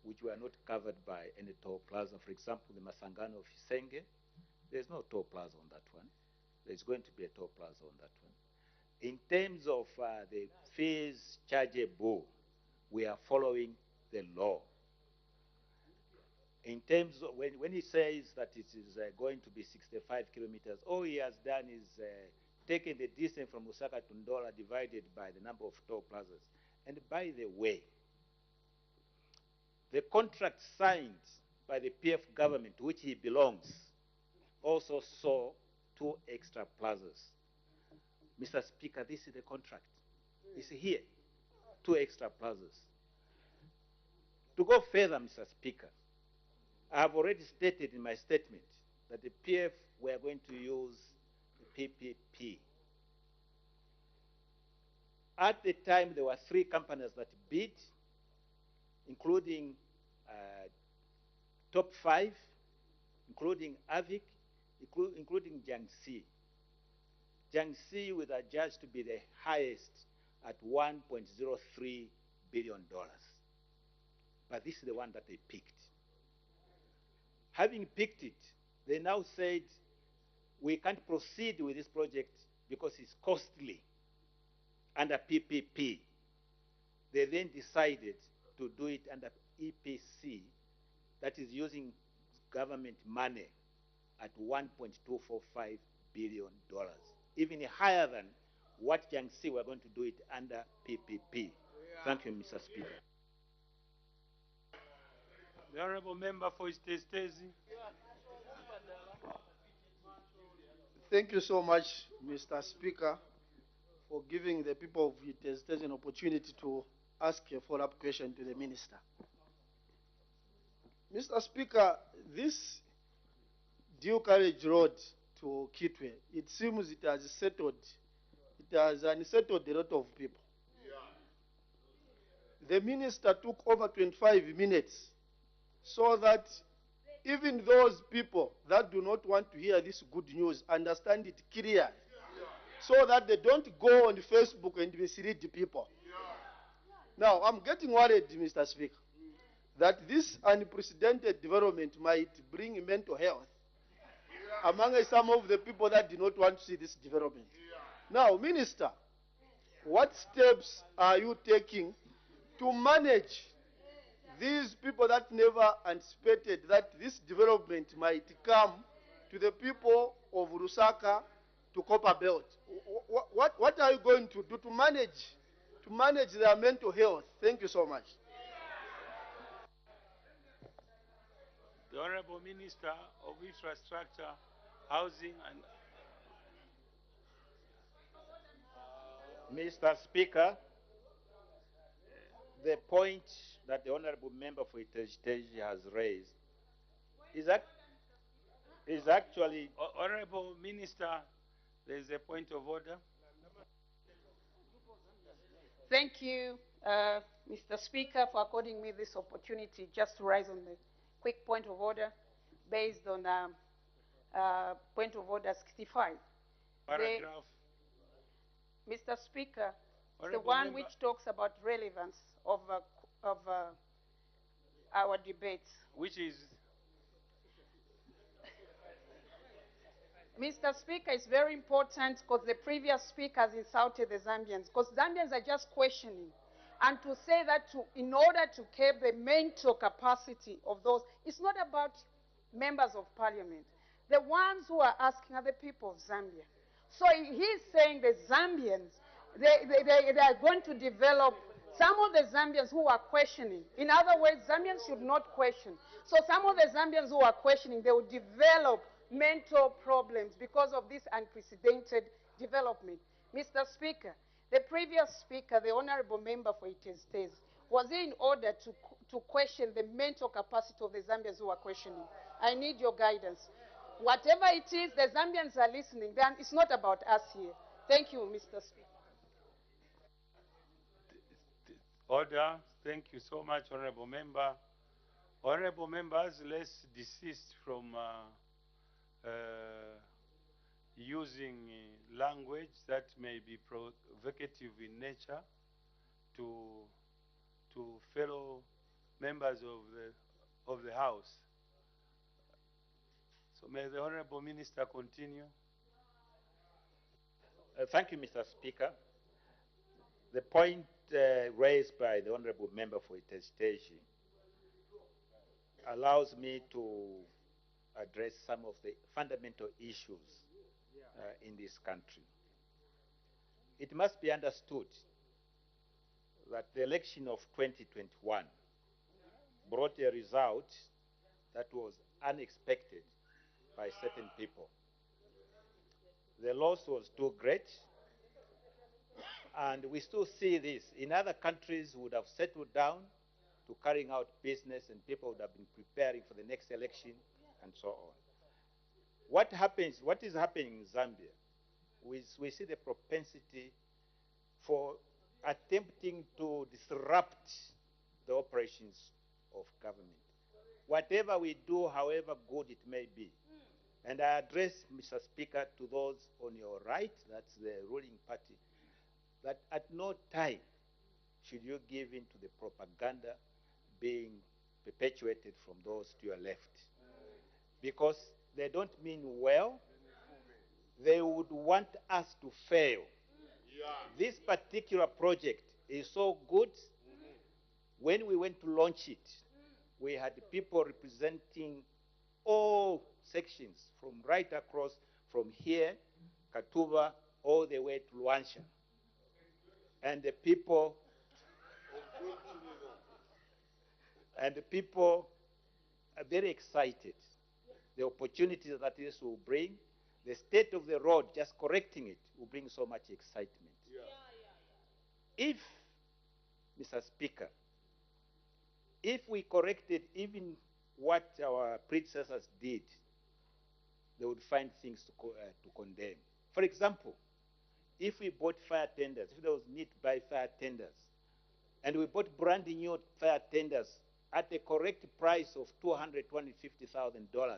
which were not covered by any toll plaza. For example, the Masangano of Isenge, there's no toll plaza on that one. There's going to be a toll plaza on that one. In terms of the fees chargeable, we are following the law. In terms of when he says that it is going to be 65 kilometers, all he has done is taken the distance from Osaka to Ndola divided by the number of toll plazas. And by the way, the contract signed by the PF government, to which he belongs, also saw 2 extra plazas. Mr. Speaker, this is the contract. It's here, 2 extra plazas. To go further, Mr. Speaker, I have already stated in my statement that the PF were going to use the PPP. At the time, there were 3 companies that bid, including Top 5, including AVIC, including Jiangxi. Jiangxi was adjudged to be the highest at $1.03 billion. But this is the one that they picked. Having picked it, they now said, we can't proceed with this project because it's costly under PPP. They then decided to do it under EPC, that is using government money at $1.245 billion, even higher than what Jiangxi were going to do it under PPP. Thank you, Mr. Speaker. The Honorable Member for Isteztezi. Thank you so much, Mr. Speaker, for giving the people of Isteztezi an opportunity to ask a follow-up question to the Minister. Mr. Speaker, this dual carriage road to Kitwe, it seems it has unsettled a lot of people. The Minister took over 25 minutes so that even those people that do not want to hear this good news understand it clearly, so that they don't go on Facebook and mislead the people. Now, I'm getting worried, Mr. Speaker, that this unprecedented development might bring mental health among some of the people that do not want to see this development. Now, Minister, what steps are you taking to manage these people that never anticipated that this development might come to the people of Lusaka, to Copper Belt? What are you going to do to manage their mental health? Thank you so much. The Honorable Minister of Infrastructure, Housing and... Mr. Speaker, the point that the Honorable Member for Itezhi has raised is actually... Honorable Minister, there is a point of order. Thank you, Mr. Speaker, for according me this opportunity just to rise on the quick point of order based on point of order 65. Paragraph. Mr. Speaker, the Honorable one Member. which talks about relevance of our debates. Which is... Mr. Speaker, it's very important because the previous speakers insulted the Zambians, because Zambians are just questioning. And to say that in order to keep the mental capacity of those, it's not about members of parliament. The ones who are asking are the people of Zambia. So he's saying the Zambians, they are going to develop, some of the Zambians who are questioning. In other words, Zambians should not question. So some of the Zambians who are questioning, they will develop mental problems because of this unprecedented development. Mr. Speaker, the previous speaker, the honorable member for Itezhi, was in order to question the mental capacity of the Zambians who are questioning. I need your guidance. Whatever it is, the Zambians are listening. It's not about us here. Thank you, Mr. Speaker. Order. Thank you so much, Honorable Member. Honorable members, let's desist from using language that may be provocative in nature to fellow members of the House. So may the Honorable Minister continue. Thank you, Mr. Speaker. The point raised by the Honorable Member for Itezhi allows me to address some of the fundamental issues in this country. It must be understood that the election of 2021 brought a result that was unexpected by certain people. The loss was too great, and we still see this. In other countries would have settled down to carrying out business, and people would have been preparing for the next election and so on. What is happening in Zambia? We see the propensity for attempting to disrupt the operations of government. Whatever we do, however good it may be, and I address, Mr. Speaker, to those on your right, that's the ruling party, that at no time should you give in to the propaganda being perpetuated from those to your left. Because they don't mean well. They would want us to fail. This particular project is so good. When we went to launch it, we had people representing all sections from right across from here, Katuba, all the way to Luansha. And the people are very excited. The opportunities that this will bring, the state of the road, just correcting it, will bring so much excitement. If, Mr. Speaker, if we corrected even what our predecessors did, they would find things to condemn. For example, if we bought fire tenders, if there was need to buy fire tenders, and we bought brand new fire tenders at the correct price of $250,000,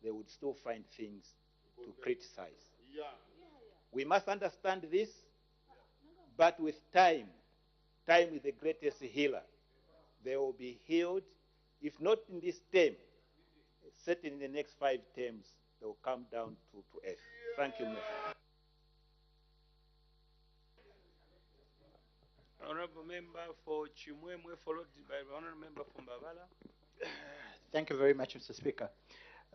they would still find things to criticize. We must understand this, but with time, time is the greatest healer. They will be healed, if not in this term, certainly in the next 5 terms, they will come down to earth. Thank you, Mr. Honorable member for Chimwemwe, followed by honorable member from Bavala. Thank you very much, Mr. Speaker.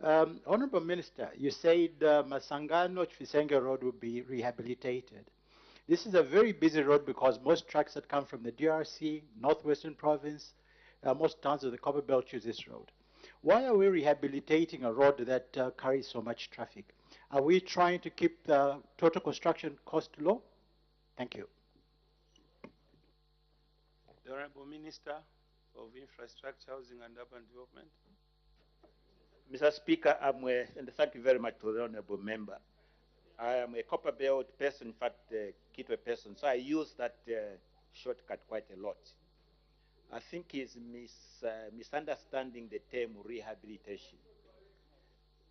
Honorable Minister, you said Masangano Chifisenge Road will be rehabilitated. This is a very busy road because most trucks that come from the DRC, Northwestern Province, most towns of the Copper Belt use this road. Why are we rehabilitating a road that carries so much traffic? Are we trying to keep the total construction cost low? Thank you. The Honorable Minister of Infrastructure, Housing and Urban Development. Mr. Speaker, and thank you very much to the honorable member. I am a Copper Belt person, in fact, Kitwe person, so I use that shortcut quite a lot. I think he's misunderstanding the term rehabilitation.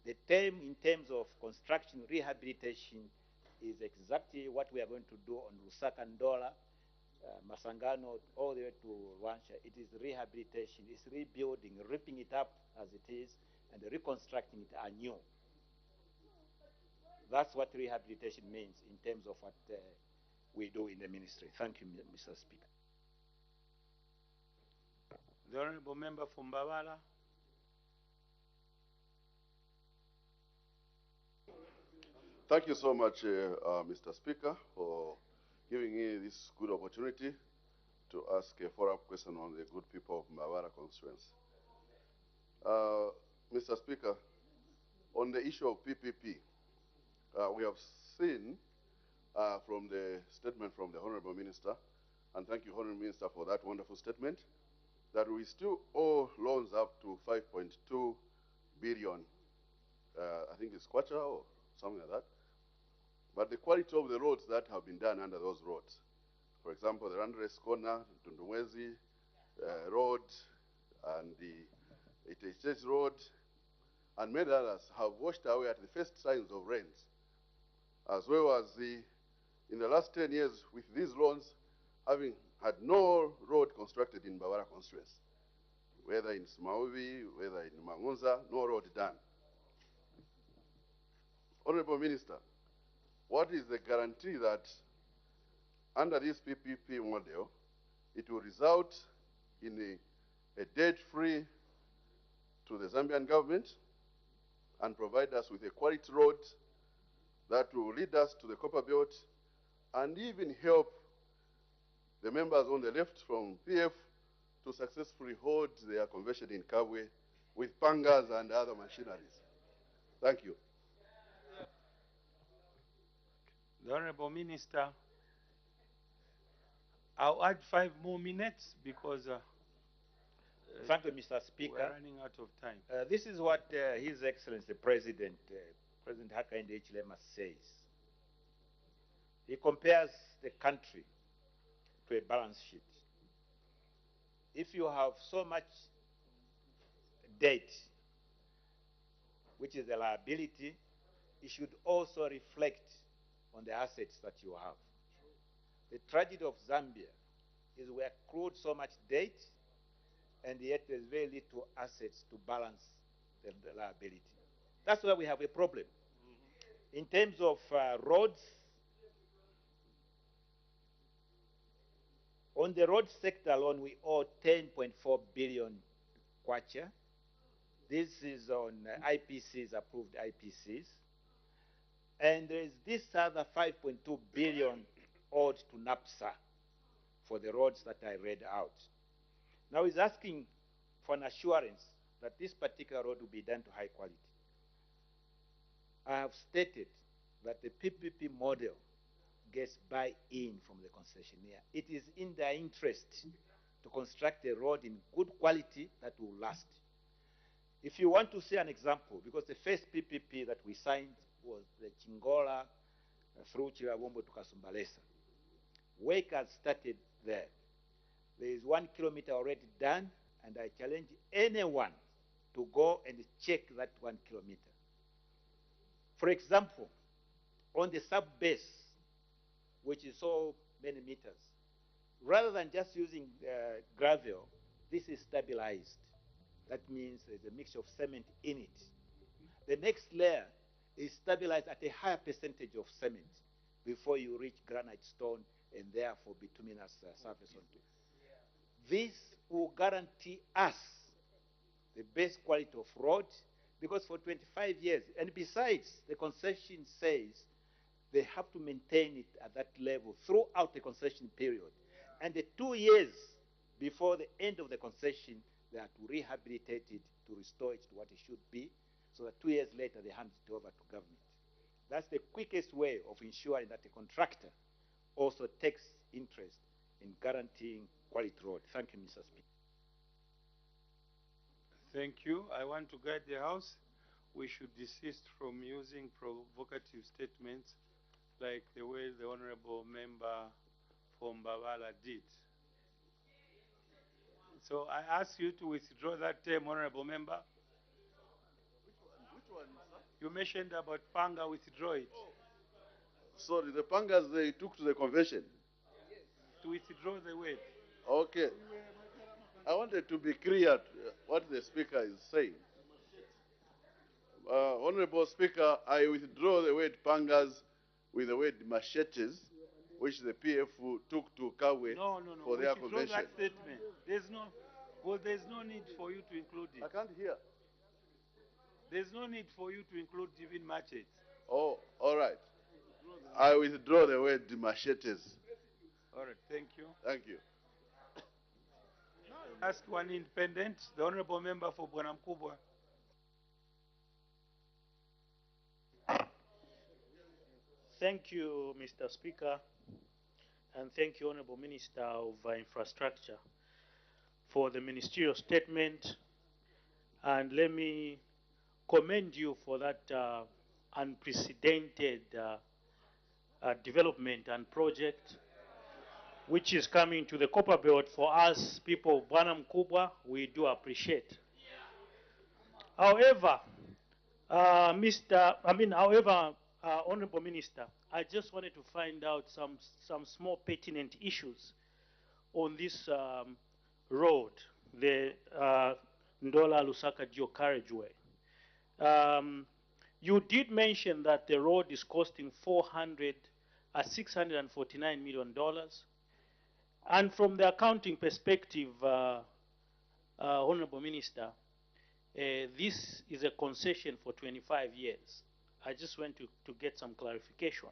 The term in terms of construction rehabilitation is exactly what we are going to do on Lusaka Ndola, Masangano, all the way to Rwansha. It is rehabilitation. It's rebuilding, ripping it up as it is, and reconstructing it anew. That's what rehabilitation means in terms of what we do in the ministry. Thank you, Mr. Speaker. The honorable member from Bavala. Thank you so much, Mr. Speaker, for giving me this good opportunity to ask a follow-up question on the good people of Mbawara constituency. Mr. Speaker, on the issue of PPP, we have seen from the statement from the Honorable Minister, and thank you, Honorable Minister, for that wonderful statement, that we still owe loans up to 5.2 billion. I think it's kwacha or something like that. But the quality of the roads that have been done under those roads, for example, the Randres Corner, Tundumwezi Road, and the Itechech Road, and many others have washed away at the first signs of rains, as well as in the last 10 years with these loans having had no road constructed in Mbawara constituency, whether in Smauvi, whether in Mangunza, no road done. Honorable Minister, what is the guarantee that under this PPP model, it will result in a debt-free to the Zambian government and provide us with a quality road that will lead us to the Copper Belt and even help the members on the left from PF to successfully hold their convention in Kabwe with pangas and other machineries. Thank you. The Honorable Minister, I'll add 5 more minutes because thank you, Mr. Speaker. We're running out of time. This is what His Excellency the President, President Hakainde Hichilema says. He compares the country to a balance sheet. If you have so much debt, which is a liability, it should also reflect on the assets that you have. The tragedy of Zambia is we accrued so much debt, and yet there's very little assets to balance the liability. That's why we have a problem. In terms of roads, on the road sector alone, we owe 10.4 billion kwacha. This is on IPCs, approved IPCs. And there is this other 5.2 billion owed to NAPSA for the roads that I read out. Now he's asking for an assurance that this particular road will be done to high quality. I have stated that the PPP model gets buy-in from the concessionaire. It is in their interest to construct a road in good quality that will last. If you want to see an example, because the first PPP that we signed was the Chingola through Chirabombo to Kasumbalesa. Work has started there. There is 1 kilometer already done, and I challenge anyone to go and check that 1 kilometer. For example, on the sub base, which is so many meters, rather than just using gravel, this is stabilized. That means there's a mixture of cement in it. The next layer is stabilized at a higher percentage of cement before you reach granite stone and therefore bituminous surface onto. This will guarantee us the best quality of road, because for 25 years, and besides, the concession says they have to maintain it at that level throughout the concession period. And the 2 years before the end of the concession, they are to rehabilitate it, to restore it to what it should be, so that 2 years later they hand it over to government. That's the quickest way of ensuring that the contractor also takes interest in guaranteeing quality road. Thank you, Mr. Speaker. Thank you. I want to guide the House. We should desist from using provocative statements like the way the Honorable Member from Bavala did. So I ask you to withdraw that term, Honorable Member. Which one, sir? You mentioned about Panga, withdraw it. Sorry, the Pangas they took to the convention. To withdraw the word. Okay. I wanted to be clear what the Speaker is saying. Honorable Speaker, I withdraw the word pangas with the word machetes, which the PF took to Kawe for their convention. That statement. There's no need for you to include it. I can't hear. There's no need for you to include even machetes. Oh, all right. I withdraw the word machetes. All right, thank you. Thank you. Ask one independent, the Honorable Member for Bwanamkubwa. Thank you, Mr. Speaker, and thank you, Honorable Minister of Infrastructure, for the ministerial statement. And let me commend you for that unprecedented development and project which is coming to the Copper Belt. For us, people of Bwanamkubwa, we do appreciate. However, Honorable Minister, I just wanted to find out some small pertinent issues on this road, the Ndola Lusaka Dual Carriageway. You did mention that the road is costing $649 million. And from the accounting perspective, Honorable Minister, this is a concession for 25 years. I just want to get some clarification.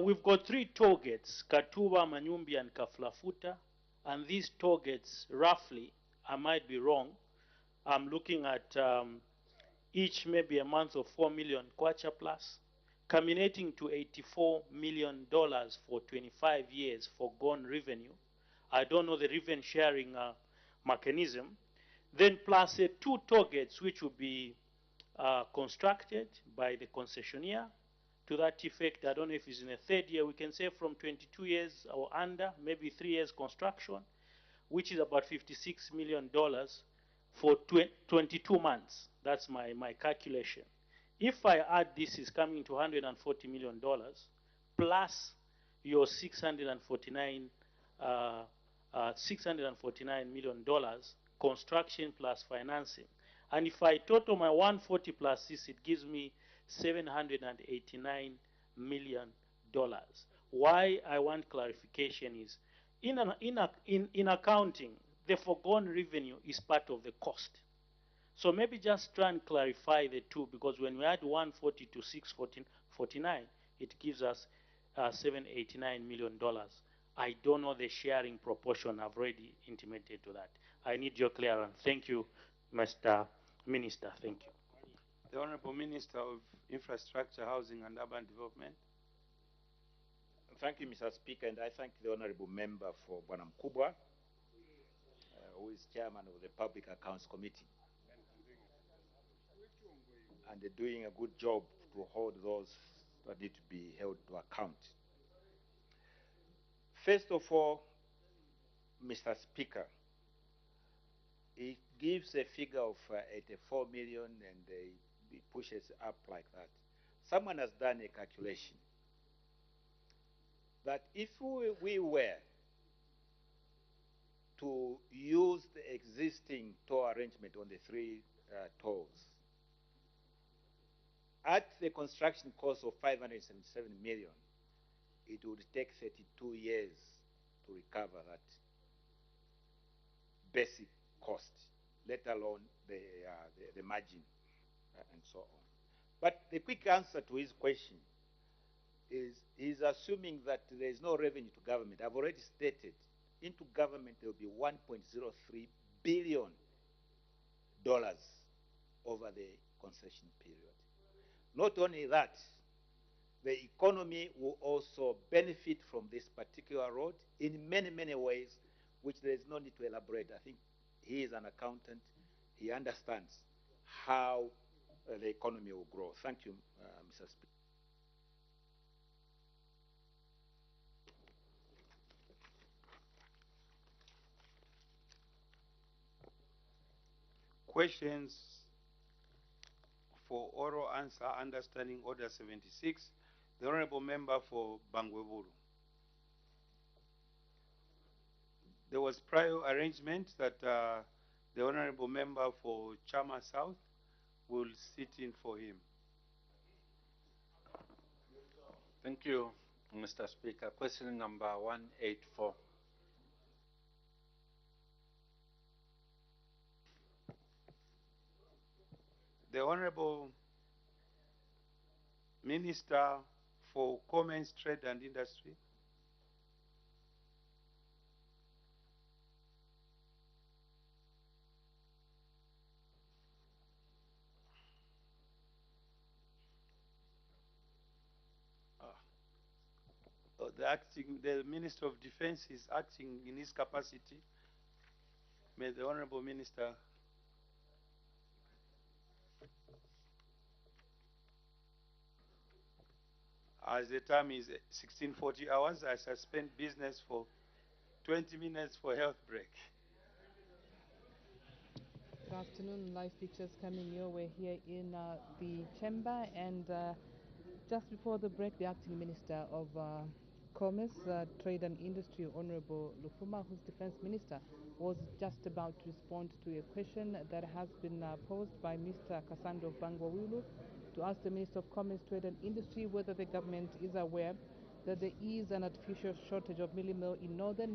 We've got 3 toll gates, Katuba, Manyumbi, and Kaflafuta. And these toll gates, roughly, I might be wrong, I'm looking at each maybe a month of 4 million kwacha plus, culminating to $84 million for 25 years for gone revenue. I don't know the revenue sharing mechanism. Then plus 2 toll gates which will be constructed by the concessionaire. To that effect, I don't know if it's in the 3rd year, we can say from 22 years or under, maybe 3 years construction, which is about $56 million for 22 months. That's my calculation. If I add this, is coming to $140 million plus your $649 million construction plus financing. And if I total my 140 plus this, it gives me $789 million. Why I want clarification is, in accounting, the foregone revenue is part of the cost. So maybe just try and clarify the two, because when we add 140 to 649, it gives us $789 million. I don't know the sharing proportion. I've already intimated to that. I need your clearance. Thank you, Mr. Minister. Thank you. The Honorable Minister of Infrastructure, Housing and Urban Development. Thank you, Mr. Speaker, and I thank the Honorable Member for Bwanamkubwa, who is Chairman of the Public Accounts Committee, and they're doing a good job to hold those that need to be held to account. First of all, Mr. Speaker, He gives a figure of 84 million and he pushes up like that. Someone has done a calculation that if we were to use the existing toll arrangement on the three tolls, at the construction cost of 577 million, it would take 32 years to recover that basic cost, let alone the margin and so on. But the quick answer to his question is he's assuming that there is no revenue to government. I've already stated, into government there will be $1.03 billion over the concession period. Not only that, the economy will also benefit from this particular road in many, many ways, which there is no need to elaborate. I think he is an accountant. He understands how the economy will grow. Thank you, Mr. Speaker. Questions for oral answer, understanding Order 76. The Honorable Member for Bangwebulu. There was prior arrangement that the Honorable Member for Chama South will sit in for him. Thank you, Mr. Speaker. Question number 184. The Honorable Minister for Commerce, Trade and Industry. The Minister of Defense is acting in his capacity. May the Honorable Minister as the time is 1640 hours, I suspend business for 20 minutes for health break. Good afternoon. Live pictures coming your way here in the chamber. And just before the break, the acting Minister of Commerce, Trade and Industry, Honorable Lufuma, who's Defense Minister, was just about to respond to a question that has been posed by Mr. Kasando Bangwawulu to ask the Minister of Commerce, Trade and Industry whether the government is aware that there is an artificial shortage of mealie meal in northern